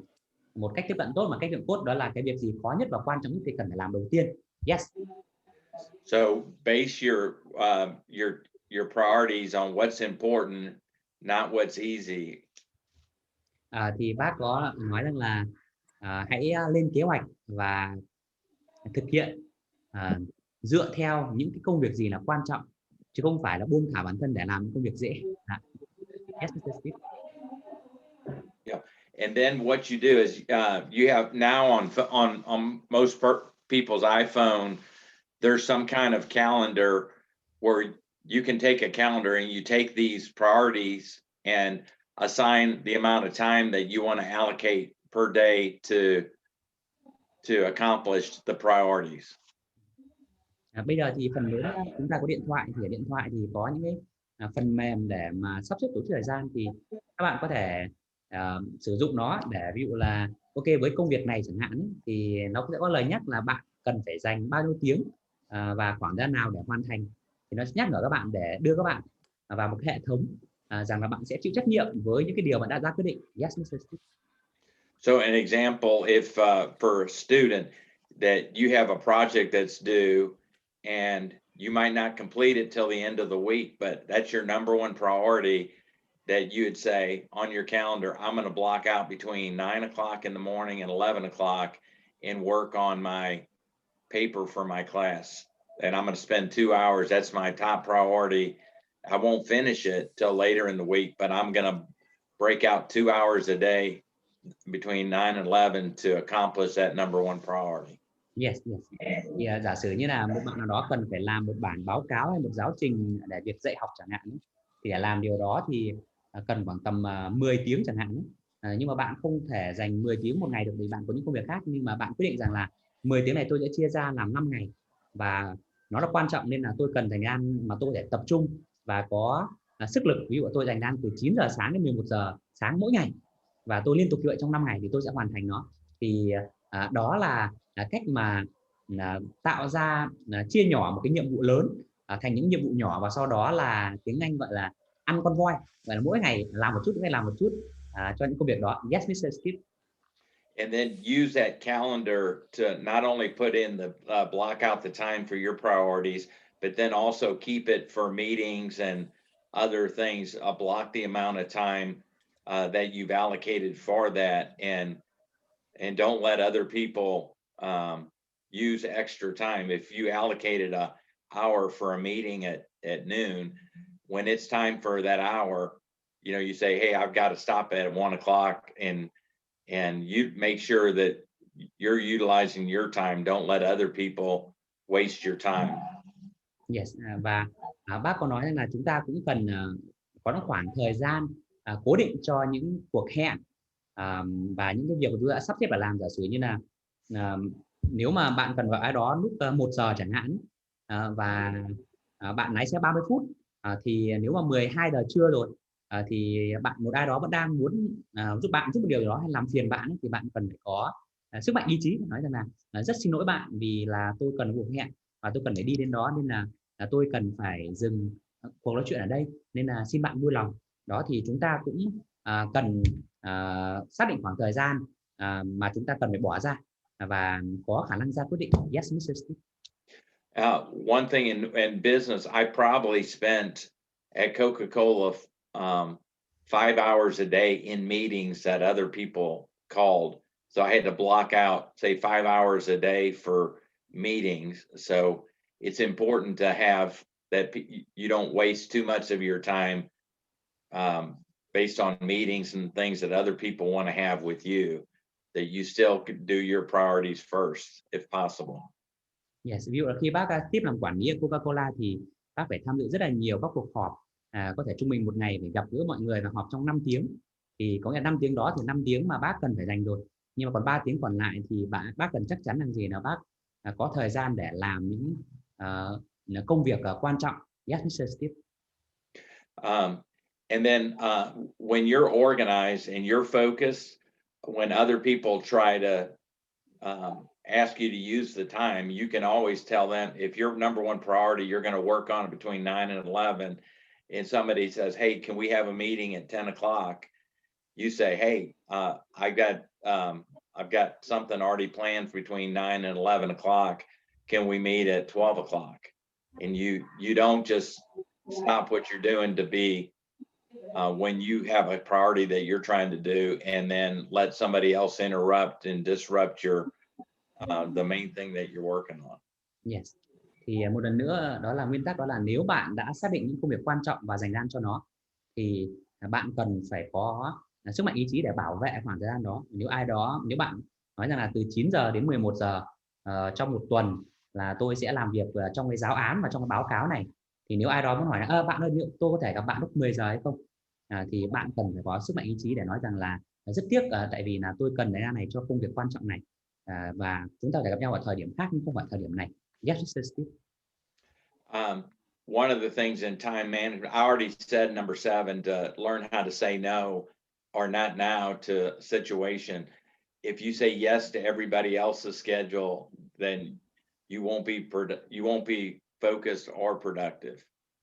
một cách tiếp cận tốt, mà cách tiếp cận tốt đó là cái việc gì khó nhất và quan trọng nhất thì cần phải làm đầu tiên. Yes. So base your priorities on what's important, not what's easy. Thì bác có nói rằng là hãy lên kế hoạch và thực hiện dựa theo những cái công việc gì là quan trọng, chứ không phải là buông thả bản thân để làm những công việc dễ. Yes, Mr. Steve. Yeah. And then what you do is you have now on most people's iPhone, there's some kind of calendar where you can take a calendar and you take these priorities and assign the amount of time that you want to allocate per day to accomplish the priorities. Bây giờ thì phần lớn chúng ta có điện thoại, thì ở điện thoại thì có những cái phần mềm để mà sắp xếp tổ chức thời gian, thì các bạn có thể sử dụng nó để ví dụ là ok, với công việc này chẳng hạn thì nó sẽ có lời nhắc là bạn cần phải dành bao nhiêu tiếng và khoảng thời gian nào để hoàn thành, thì nó sẽ nhắc nhở các bạn để đưa các bạn vào một hệ thống rằng là bạn sẽ chịu trách nhiệm với những cái điều bạn đã ra quyết định. Yes, Mr. Steve. So an example, if for a student that you have a project that's due and you might not complete it till the end of the week, but that's your number one priority, that you would say on your calendar, I'm going to block out between 9 o'clock in the morning and 11 o'clock and work on my paper for my class. And I'm going to spend 2 hours. That's my top priority. I won't finish it till later in the week, but I'm going to break out 2 hours a day between 9 and 11 to accomplish that number one priority. Yes, yes. Thì giả sử như là một bạn nào đó cần phải làm một bản báo cáo hay một giáo trình để việc dạy học chẳng hạn, thì để làm điều đó thì cần khoảng tầm 10 tiếng chẳng hạn. Nhưng mà bạn không thể dành 10 tiếng một ngày được vì bạn có những công việc khác, nhưng mà bạn quyết định rằng là 10 tiếng này tôi sẽ chia ra làm 5 ngày và nó là quan trọng nên là tôi cần thời gian mà tôi có thể tập trung và có sức lực. Ví dụ tôi dành ra từ 9 giờ sáng đến 11 giờ sáng mỗi ngày và tôi liên tục như vậy trong 5 ngày thì tôi sẽ hoàn thành nó. Thì đó là cách mà tạo ra chia nhỏ một cái nhiệm vụ lớn thành những nhiệm vụ nhỏ, và sau đó là tiếng Anh gọi là ăn con voi, gọi là mỗi ngày làm một chút, mỗi ngày làm một chút cho những công việc đó. Yes, Mr. Steve. And then use that calendar to not only put in the block out the time for your priorities, but then also keep it for meetings and other things. Block the amount of time that you've allocated for that, and don't let other people use extra time. If you allocated an hour for a meeting at noon, when it's time for that hour, you say, hey, I've got to stop at 1 o'clock, and you make sure that you're utilizing your time. Don't let other people waste your time. Yes, và bác có nói là chúng ta cũng cần có một khoảng thời gian cố định cho những cuộc hẹn và những cái việc mà chúng ta đã sắp xếp và làm. Giả sử như là nếu mà bạn cần gọi ai đó lúc 1 giờ chẳng hạn, và bạn lái xe 30 phút, thì nếu mà 12 giờ trưa rồi, thì một ai đó vẫn đang muốn giúp bạn giúp một điều gì đó hay làm phiền bạn ấy, thì bạn cần phải có sức mạnh ý chí để nói rằng là rất xin lỗi bạn vì là tôi cần cuộc hẹn và tôi cần phải đi đến đó, nên là tôi cần phải dừng cuộc nói chuyện ở đây, nên là xin bạn vui lòng. Đó, thì chúng ta cũng cần xác định khoảng thời gian mà chúng ta cần phải bỏ ra và có khả năng ra quyết định. Yes, Mr. Steve. One thing in business, I probably spent at Coca-Cola 5 hours a day in meetings that other people called. So I had to block out, say, 5 hours a day for meetings. So it's important to have that you don't waste too much of your time based on meetings and things that other people want to have with you, that you still could do your priorities first, if possible. Yes, ví dụ là khi bác tiếp làm quản lý ở Coca-Cola thì bác phải tham dự rất là nhiều các cuộc họp, có thể trung bình một ngày phải gặp gỡ mọi người và họp trong 5 tiếng. Thì có nghĩa 5 tiếng đó thì 5 tiếng mà bác cần phải dành rồi. Nhưng mà còn 3 tiếng còn lại thì bác cần chắc chắn rằng gì là bác có thời gian để làm những công việc quan trọng. Yes, Mr. Steve. And then when you're organized and you're focused, when other people try to ask you to use the time, you can always tell them, if your number one priority, you're going to work on it between 9 and 11, and somebody says, hey, can we have a meeting at 10 o'clock? You say, hey, I've got something already planned between 9 and 11 o'clock. Can we meet at 12 o'clock? And you don't just stop what you're doing to be when you have a priority that you're trying to do, and then let somebody else interrupt and disrupt your the main thing that you're working on. Yes. Thì một lần nữa đó là nguyên tắc, đó là nếu bạn đã xác định những công việc quan trọng và dành ra cho nó thì bạn cần phải có sức mạnh ý chí để bảo vệ khoảng thời gian đó. Nếu bạn nói rằng là từ 9 giờ đến 11 giờ trong một tuần là tôi sẽ làm việc trong cái giáo án và trong cái báo cáo này, thì nếu ai đó muốn hỏi là bạn ơi, tôi có thể gặp bạn lúc 10 giờ hay không, thì bạn cần phải có sức mạnh ý chí để nói rằng là rất tiếc, tại vì là tôi cần thời gian này cho công việc quan trọng này, và chúng ta có thể gặp nhau ở thời điểm khác nhưng không phải thời điểm này. Yes, Mr. Steve. One of the things in time management, I already said number 7, to learn how to say no or not now to a situation. If you say yes to everybody else's schedule, then you won't be focused or productive.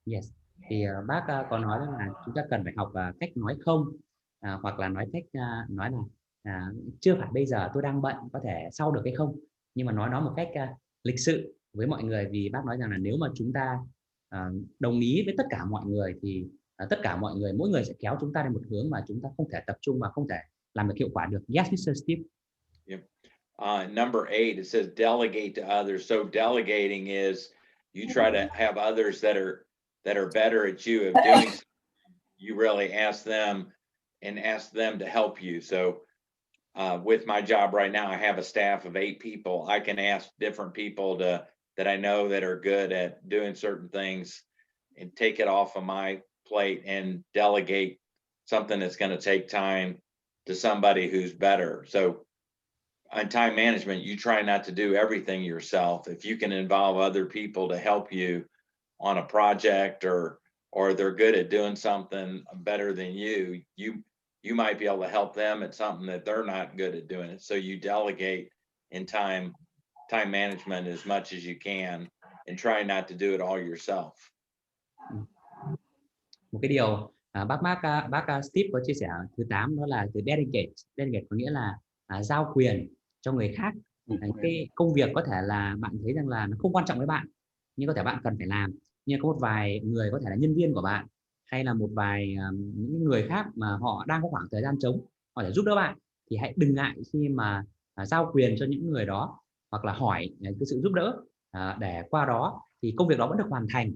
Yes. Thì bác có nói rằng là chúng ta cần phải học cách nói không, hoặc là nói cách nói là chưa phải bây giờ, tôi đang bận, có thể sau được hay không, nhưng mà nói nó một cách lịch sự với mọi người. Vì bác nói rằng là nếu mà chúng ta đồng ý với tất cả mọi người thì tất cả mọi người, mỗi người sẽ kéo chúng ta đến một hướng mà chúng ta không thể tập trung và không thể làm được hiệu quả được. Yes, Mr. Steve. Yep. Number 8, it says delegate to others. So delegating is you try to have others that are better at you of doing something. You really ask them to help you. So with my job right now, I have a staff of 8 people. I can ask different people that I know that are good at doing certain things and take it off of my plate and delegate something that's going to take time to somebody who's better. So on time management, you try not to do everything yourself. If you can involve other people to help you on a project, or they're good at doing something better than you might be able to help them at something that they're not good at doing it. So you delegate in time management as much as you can and try not to do it all yourself. Một cái điều bác Steve có chia sẻ thứ 8 đó là từ delegate. Delegate có nghĩa là giao quyền cho người khác. Cái công việc có thể là bạn thấy rằng là nó không quan trọng với bạn, nhưng có thể bạn cần phải làm. Nhưng có một vài người có thể là nhân viên của bạn, hay là một vài những người khác mà họ đang có khoảng thời gian trống, họ để giúp đỡ bạn, thì hãy đừng ngại khi mà giao quyền cho những người đó, hoặc là hỏi cái sự giúp đỡ, để qua đó thì công việc đó vẫn được hoàn thành,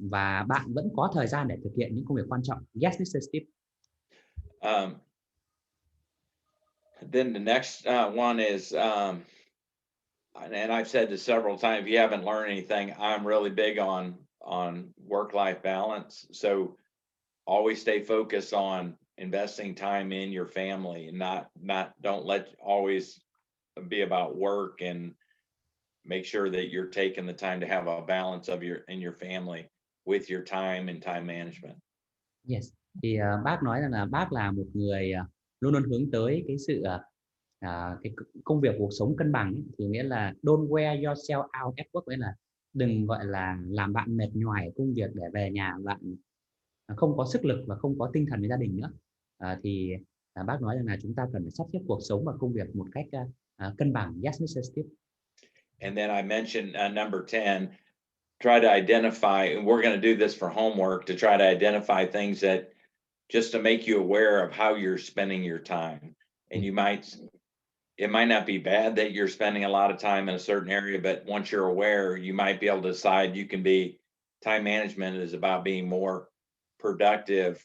và bạn vẫn có thời gian để thực hiện những công việc quan trọng. Yes, Mr. Steve. Then the next one is, and I've said this several times, if you haven't learned anything, I'm really big on work-life balance. So always stay focused on investing time in your family, and don't always be about work and make sure that you're taking the time to have a balance of your family with your time and time management. Yes. Thì bác nói rằng là bác là một người luôn luôn hướng tới cái sự cái công việc cuộc sống cân bằng ấy. Thì nghĩa là don't wear yourself out at work, nghĩa là đừng gọi là làm bạn mệt nhoài ở công việc để về nhà bạn không có sức lực và không có tinh thần với gia đình nữa. Thì bác nói rằng là chúng ta cần phải sắp xếp cuộc sống và công việc một cách cân bằng. Yes, Mr. Steve. And then I mentioned number 10, try to identify, and we're going to do this for homework, to try to identify things that just to make you aware of how you're spending your time. And it might not be bad that you're spending a lot of time in a certain area, but once you're aware, you might be able to decide you can be, time management is about being more productive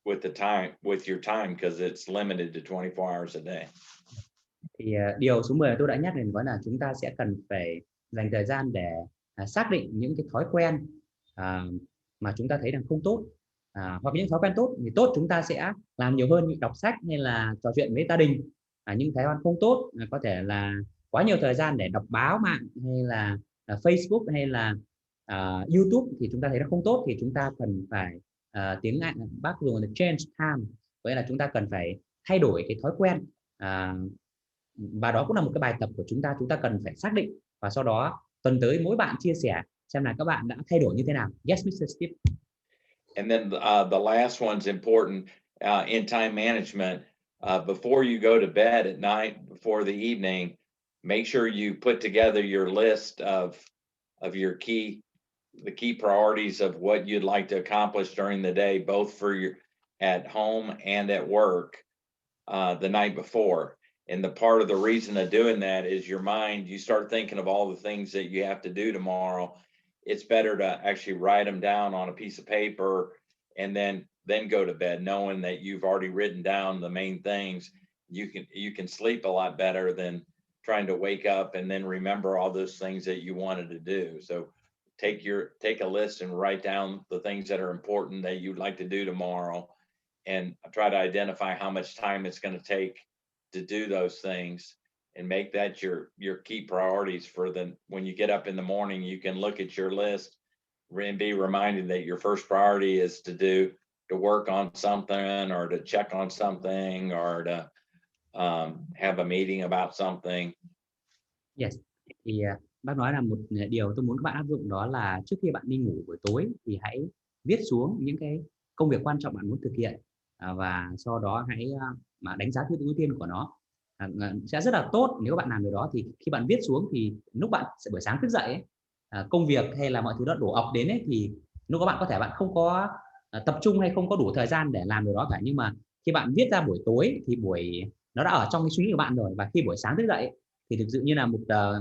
with your time because it's limited to 24 hours a day. Thì điều số 10 tôi đã nhắc đến, đó là chúng ta sẽ cần phải dành thời gian để xác định những cái thói quen mà chúng ta thấy rằng không tốt, hoặc những thói quen tốt thì tốt chúng ta sẽ làm nhiều hơn như đọc sách hay là trò chuyện với gia đình. Những thói quen không tốt có thể là quá nhiều thời gian để đọc báo mạng hay là Facebook hay là YouTube thì chúng ta thấy nó không tốt, thì chúng ta cần phải tiếng Anh bác dùng là change time, vậy là chúng ta cần phải thay đổi cái thói quen. Và đó cũng là một cái bài tập của chúng ta cần phải xác định, và sau đó tuần tới mỗi bạn chia sẻ xem là các bạn đã thay đổi như thế nào. Yes, Mr. Steve. And then the last one's important in time management. Before you go to bed at night, before the evening, make sure you put together your list of your the key priorities of what you'd like to accomplish during the day, both for your at home and at work the night before. And the part of the reason of doing that is your mind, you start thinking of all the things that you have to do tomorrow. It's better to actually write them down on a piece of paper and then go to bed knowing that you've already written down the main things. You can sleep a lot better than trying to wake up and then remember all those things that you wanted to do. So take a list and write down the things that are important that you'd like to do tomorrow, and try to identify how much time it's going to take to do those things, and make that your key priorities for when you get up in the morning, you can look at your list and be reminded that your first priority is to work on something, or to check on something, or to have a meeting about something. Yes. Thì bác nói là một điều tôi muốn các bạn áp dụng, đó là trước khi bạn đi ngủ buổi tối thì hãy viết xuống những cái công việc quan trọng bạn muốn thực hiện, và sau đó hãy mà đánh giá thứ ưu tiên của nó. Sẽ rất là tốt nếu các bạn làm điều đó, thì khi bạn viết xuống thì lúc bạn sẽ buổi sáng thức dậy ấy, công việc hay là mọi thứ đó đổ ập đến ấy, thì lúc các bạn có thể bạn không có tập trung hay không có đủ thời gian để làm điều đó cả. Nhưng mà khi bạn viết ra buổi tối thì nó đã ở trong cái suy nghĩ của bạn rồi, và khi buổi sáng thức dậy ấy, thì thực sự như là một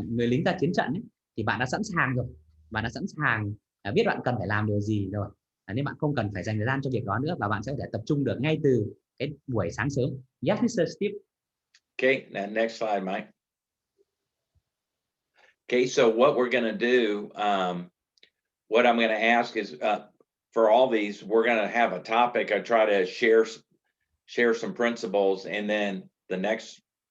người lính ra chiến trận ấy, thì bạn đã sẵn sàng rồi, bạn đã sẵn sàng biết bạn cần phải làm điều gì rồi, nên bạn không cần phải dành thời gian cho việc đó nữa, và bạn sẽ có thể tập trung được ngay từ cái buổi sáng sớm. Yes, Mr. Steve. Okay, next slide, Mike. Okay, so what we're going to do, what I'm going to ask is, for all these, we're going to have a topic. I try to share some principles, and then the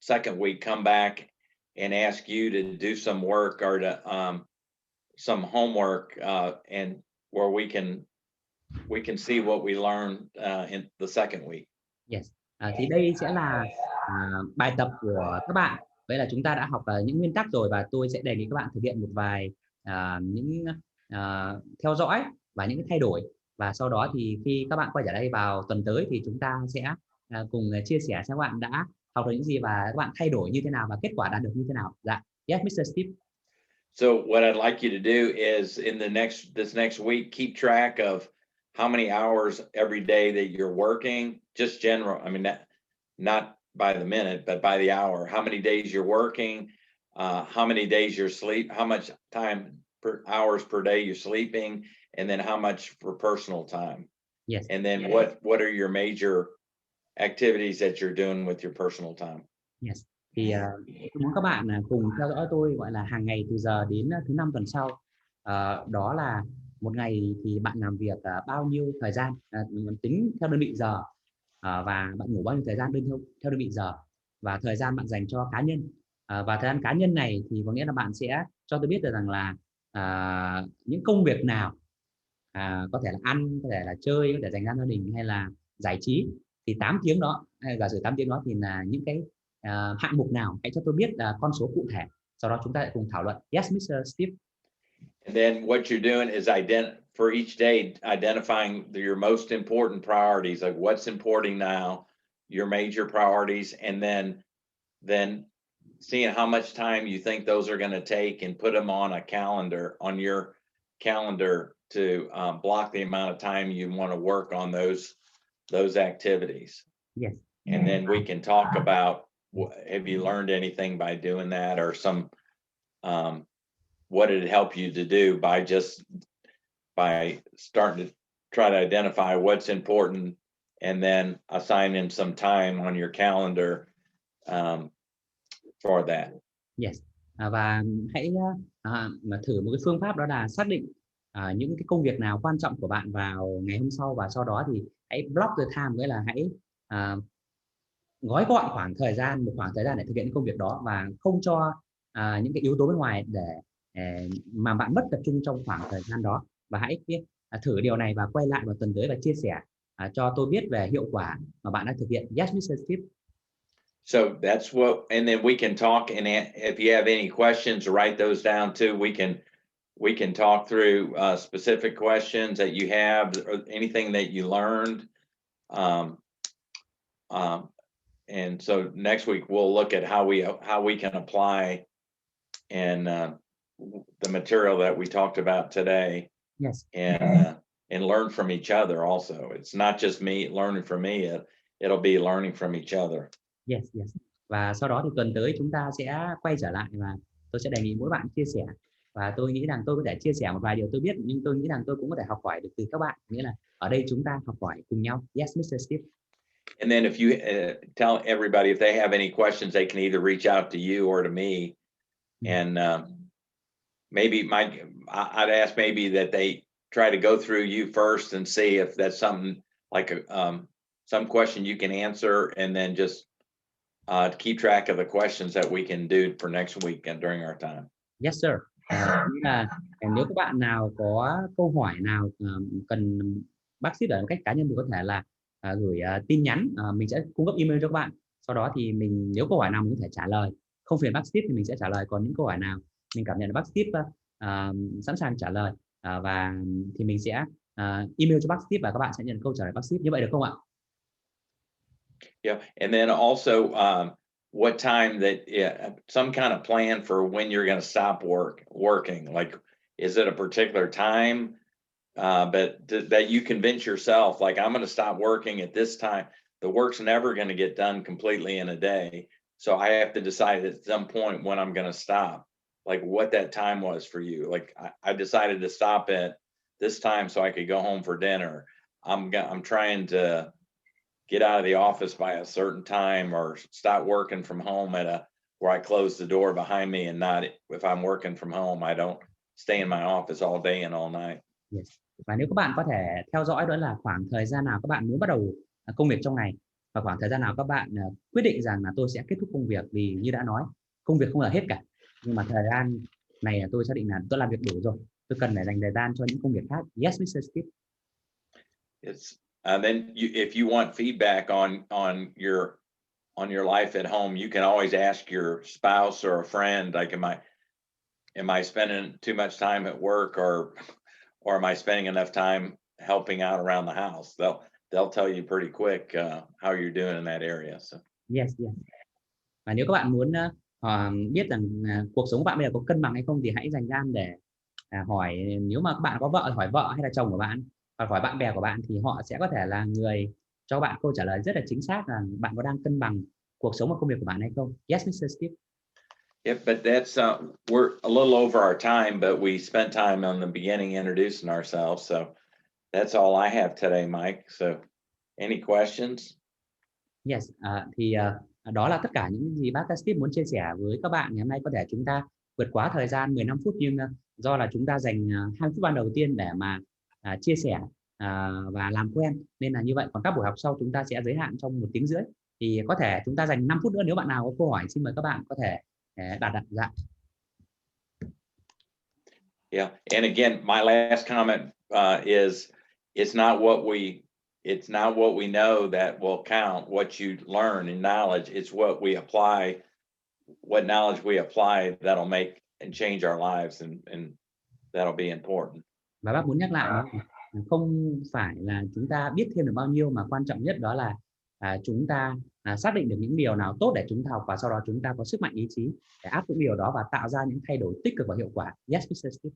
second week come back and ask you to do some work, or to some homework, and where we can see what we learned in the second week. Yes. Thì đây sẽ là bài tập của các bạn. Vậy là chúng ta đã học những nguyên tắc rồi, và tôi sẽ đề nghị các bạn thực hiện một vài những theo dõi và những thay đổi, và sau đó thì khi các bạn quay trở lại vào tuần tới thì chúng ta sẽ cùng chia sẻ xem các bạn đã học được những gì và các bạn thay đổi như thế nào và kết quả đạt được như thế nào. Dạ. Yes, Mr. Steve. So what I'd like you to do is, in this next week, keep track of how many hours every day that you're working, just general. I mean, not by the minute, but by the hour. How many days you're working, how many days you're sleep, how much time hours per day you're sleeping, and then how much for personal time. Yes. And then what are your major activities that you're doing with your personal time? Yes. Thì tôi muốn các bạn cùng theo dõi tôi, gọi là hàng ngày từ giờ đến thứ 5 tuần sau. Đó là một ngày thì bạn làm việc bao nhiêu thời gian, tính theo đơn vị giờ, và bạn ngủ bao nhiêu thời gian theo đơn vị giờ. và thời gian bạn dành cho cá nhân. Và thời gian cá nhân này thì có nghĩa là bạn sẽ cho tôi biết được rằng là những công việc nào có thể là ăn, có thể là chơi, có thể dành ra gia đình hay là giải trí, thì 8 tiếng đó hay giả sử 8 tiếng đó thì là những cái hạng mục nào, hãy cho tôi biết con số cụ thể, sau đó chúng ta sẽ cùng thảo luận. Yes, Mr. Steve. And then what you're doing is for each day, identifying your most important priorities, like what's important now, your major priorities, and then seeing how much time you think those are going to take and put them on a calendar, on your calendar to block the amount of time you want to work on those activities. Yes. And then we can talk about, have you learned anything by doing that, or some what did it help you to do by starting to try to identify what's important and then assign him some time on your calendar for that. Yes. Và hãy mà thử một cái phương pháp, đó là xác định những cái công việc nào quan trọng của bạn vào ngày hôm sau, và sau đó thì hãy block the time, nghĩa là hãy gói gọn một khoảng thời gian để thực hiện công việc đó, và không cho những cái yếu tố bên ngoài để mà bạn mất tập trung trong khoảng thời gian đó. Và hãy thử điều này và quay lại vào tuần tới và chia sẻ cho tôi biết về hiệu quả mà bạn đã thực hiện. Yes, Mr. Steve. So that's what, and then we can talk, and if you have any questions, write those down too. We can talk through specific questions that you have, or anything that you learned. And so next week we'll look at how we can apply and the material that we talked about today. Yes. And learn from each other also. It's not just me learning from me, it'll be learning from each other. Yes, yes. Và sau đó thì tuần tới chúng ta sẽ quay trở lại và tôi sẽ đề nghị mỗi bạn chia sẻ, và tôi nghĩ rằng tôi có thể chia sẻ một vài điều tôi biết, nhưng tôi nghĩ rằng tôi cũng có thể học hỏi được từ các bạn, nghĩa là ở đây chúng ta học hỏi cùng nhau. Yes, Mr. Steve. And then if you tell everybody if they have any questions, they can either reach out to you or to me. And maybe I'd ask maybe that they try to go through you first and see if that's something like some question you can answer, and then just keep track of the questions that we can do for next week and during our time. Yes, sir. Nếu các bạn nào có câu hỏi nào cần bác sĩ ở một cách cá nhân thì có thể là gửi tin nhắn, mình sẽ cung cấp email cho các bạn. Sau đó thì nếu câu hỏi nào mình có thể trả lời, không phiền bác Steve thì mình sẽ trả lời. Còn những câu hỏi nào mình cảm nhận là bác Steve sẵn sàng trả lời và thì mình sẽ email cho bác Steve và các bạn sẽ nhận câu trả lời bác Steve. Như vậy được không ạ? Yeah, and then also what time some kind of plan for when you're going to stop working. Like, is it a particular time? But that you convince yourself, like, I'm going to stop working at this time. The work's never going to get done completely in a day. So I have to decide at some point when I'm going to stop, like what that time was for you. Like I decided to stop at this time so I could go home for dinner. I'm trying to get out of the office by a certain time, or stop working from home where I close the door behind me, and not, if I'm working from home, I don't stay in my office all day and all night. Yes. Và nếu các bạn có thể theo dõi đó là khoảng thời gian nào các bạn muốn bắt đầu công việc trong ngày, và khoảng thời gian nào các bạn quyết định rằng là tôi sẽ kết thúc công việc, vì như đã nói, công việc không là hết cả, nhưng mà thời gian này là tôi xác định là tôi làm việc đủ rồi, tôi cần phải dành thời gian cho những công việc khác. Yes, Mr. Steve. Then if you want feedback on your life at home, you can always ask your spouse or a friend, like, am I spending too much time at work, or am I spending enough time helping out around the house? They'll tell you pretty quick how you're doing in that area. So. Yes, yes. Và nếu các bạn muốn biết rằng cuộc sống của bạn bây giờ có cân bằng hay không, thì hãy dành ra để hỏi. Nếu mà các bạn có vợ, hỏi vợ hay là chồng của bạn, hoặc hỏi bạn bè của bạn, thì họ sẽ có thể là người cho bạn câu trả lời rất là chính xác là bạn có đang cân bằng cuộc sống và công việc của bạn hay không. Yes, Mr. Steve. Yeah, but that's we're a little over our time, but we spent time on the beginning introducing ourselves, so that's all I have today, Mike. So, any questions? Yes, đó là tất cả những gì bác Steve muốn chia sẻ với các bạn ngày hôm nay. Có thể chúng ta vượt quá thời gian 15 phút, nhưng do là chúng ta dành 20 phút ban đầu tiên để mà chia sẻ và làm quen, nên là như vậy. Còn các buổi học sau chúng ta sẽ giới hạn trong 1 tiếng rưỡi. Thì có thể chúng ta dành 5 phút nữa, nếu bạn nào có câu hỏi xin mời các bạn có thể đặt dạ. Yeah, and again, my last comment is it's not what we know that will count, what you learn in knowledge. It's what we apply, what knowledge we apply that'll make and change our lives, and that'll be important. Và bác muốn nhắc lại đó là không phải là chúng ta biết thêm được bao nhiêu, mà quan trọng nhất đó là chúng ta xác định được những điều nào tốt để chúng ta học, và sau đó chúng ta có sức mạnh ý chí để áp dụng điều đó và tạo ra những thay đổi tích cực và hiệu quả. Yes, Mr. Steve.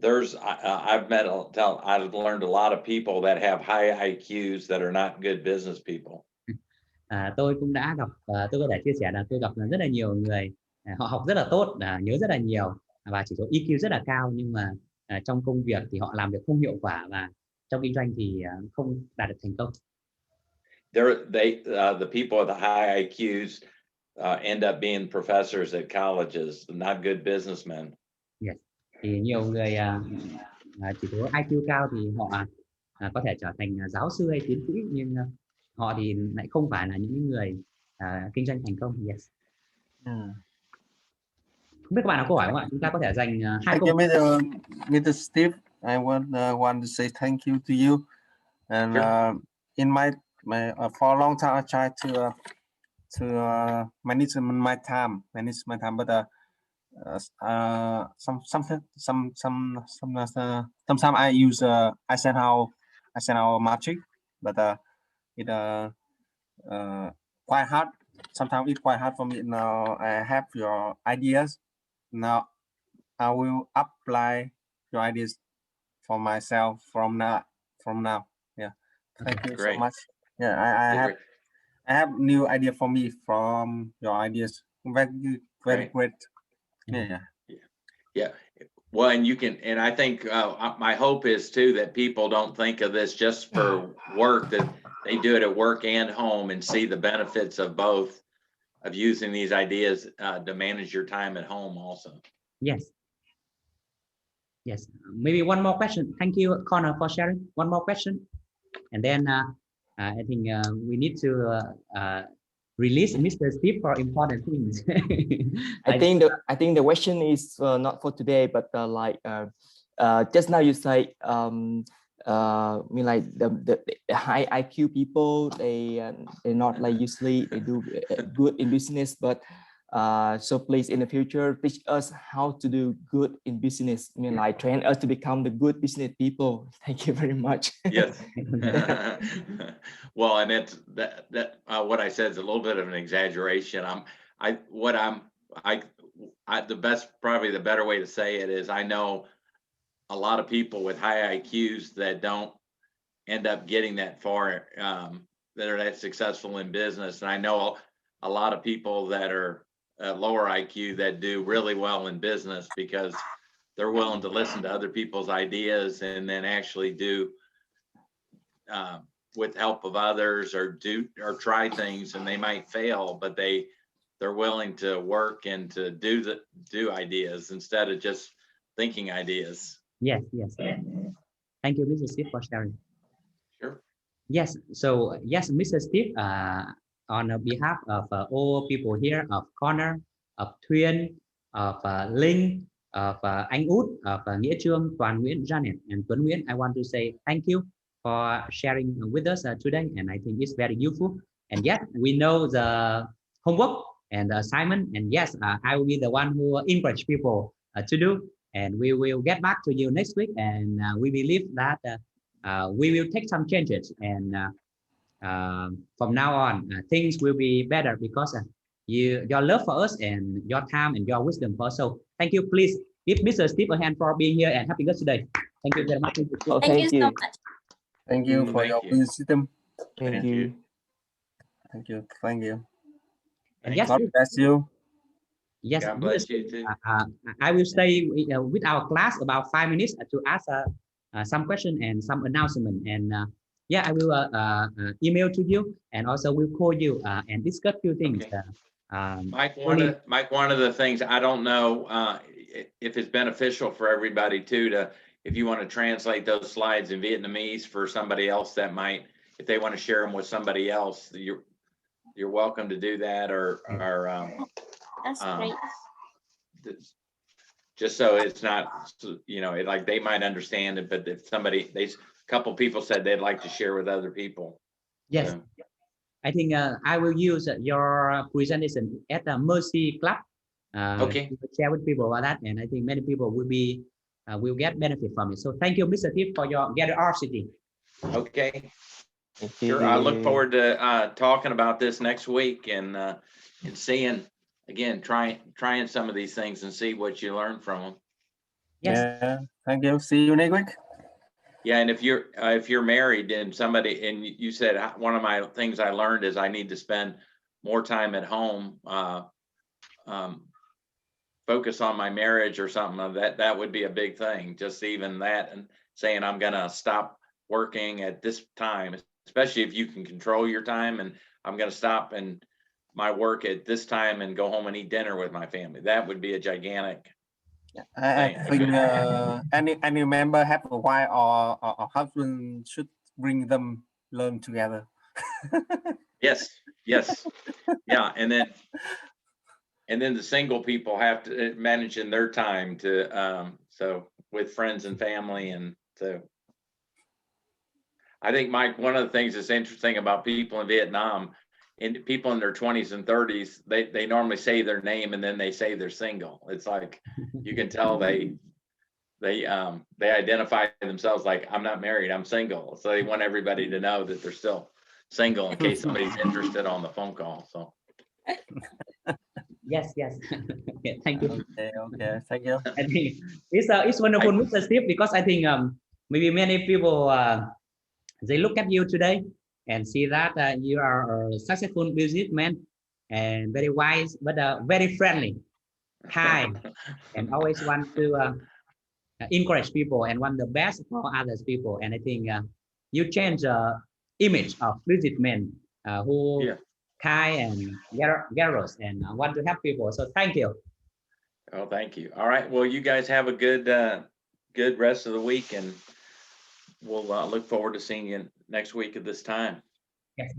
I've learned a lot of people that have high IQs that are not good business people. Tôi cũng đã gặp, tôi có thể chia sẻ là tôi gặp rất là nhiều người, họ học rất là tốt, nhớ rất là nhiều và chỉ số EQ rất là cao, nhưng mà trong công việc thì họ làm việc không hiệu quả, và trong kinh doanh thì không đạt được thành công. The people with the high IQs end up being professors at colleges, not good businessmen. Yes. Thì nhiều người chỉ số IQ cao thì họ có thể trở thành giáo sư hay tiến sĩ, nhưng họ thì lại không phải là những người kinh doanh thành công. Yes. Không biết các bạn có câu hỏi không ạ? Chúng ta có thể dành 2 câu. Mr. Steve, I want to say thank you to you. And in my for a long time I tried to manage my time, but sometimes I use Eisenhower matrix, but it quite hard. Sometimes it's quite hard for me. Now I have your ideas. Now I will apply your ideas for myself from now. Yeah, thank you so much. Yeah, I have new idea for me from your ideas. Very great. Yeah. Well, and you can, and I think my hope is too that people don't think of this just for work, that they do it at work and home and see the benefits of both, of using these ideas to manage your time at home also. Yes. Yes. Maybe one more question. Thank you, Connor, for sharing. One more question, and then I think we need to release Mr. Steve for important things. I think the question is not for today, but just now you say like the high IQ people, they're not like usually they do good in business, but so please in the future teach us how to do good in business. Like train us to become the good business people. Thank you very much. Yes. Well, and it's that what I said is a little bit of an exaggeration. Probably the better way to say it is, I know a lot of people with high IQs that don't end up getting that far, that are that successful in business. And I know a lot of people that are lower IQ that do really well in business because they're willing to listen to other people's ideas and then actually do with help of others or try things, and they might fail, but they're willing to work and to do ideas instead of just thinking ideas. Yes. Thank you, Mr. Steve, for sharing. Sure. Yes. So yes, Mr. Steve, on behalf of all people here, of Connor, of Thuyên, of Linh, of Anh Út, of Nghĩa Trương, Toàn Nguyễn, Janet, and Tuấn Nguyễn, I want to say thank you for sharing with us today, and I think it's very useful. And yes, we know the homework and the assignment, and yes, I will be the one who encourage people to do, and we will get back to you next week, and we believe that we will take some changes, and from now on things will be better because your love for us and your time and your wisdom for us. So thank you. Please give Mr. Steve a hand for being here and helping us today. Thank you very much. Oh, thank you so much. Thank you for your wisdom. Thank you. Thank you. And yes, God bless you. Yes, God bless you too. I will stay with our class about 5 minutes to ask some question and some announcement, and I will email to you, and also we'll call you and discuss few things. Okay. Mike, one of the things, I don't know if it's beneficial for everybody too, if you want to translate those slides in Vietnamese for somebody else that might, if they want to share them with somebody else, you're welcome to do that, or That's great. just so it's not, you know, like they might understand it, but if somebody, a couple people said they'd like to share with other people. Yes. So, I think I will use your presentation at the Mercy Club. Okay. To share with people about that, and I think many people will get benefit from it. So thank you, Mr. Tip, for your generosity. Okay. Thank Sure. I look you. forward to talking about this next week and seeing, again, trying some of these things and see what you learn from them. Yes. Yeah, thank you. See you next week. Yeah, and if you're married and somebody, and you said one of my things I learned is I need to spend more time at home, focus on my marriage or something, that would be a big thing. Just even that, and saying I'm gonna stop working at this time, especially if you can control your time, and I'm gonna stop and my work at this time and go home and eat dinner with my family. That would be a gigantic. I think any member have a wife or a husband should bring them learn together. Yes, yeah, and then the single people have to manage in their time to so with friends and family. And so I think, Mike, one of the things that's interesting about people in Vietnam, and people in their 20s and 30s, they normally say their name and then they say they're single. It's like you can tell they identify themselves like, I'm not married, I'm single. So they want everybody to know that they're still single in case somebody's interested on the phone call. So Yes. Okay, thank you. Okay, thank you. I think it's wonderful, Mr. Steve, because I think maybe many people they look at you today and see that you are a successful businessman and very wise, but very friendly, kind, and always want to encourage people and want the best for others people. And I think you change the image of businessmen who kind and generous and want to help people. So thank you. Oh, thank you. All right. Well, you guys have a good rest of the week, and we'll look forward to seeing you next week at this time. Yes.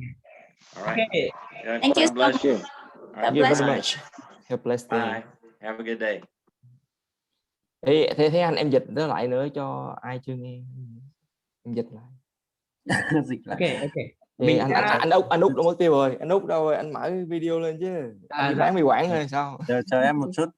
All right. Okay. Thank you God bless you. All right, Thank you very bye. much. Have a blessed day. Bye. Have a good day. Thế anh em dịch nó lại nữa cho ai chưa nghe, em dịch lại. Okay. Thì anh Út đâu mất tiêu rồi, anh Út đâu rồi, anh mở video lên chứ, anh chỉ bán mì Quản thôi sao? Chờ em một chút.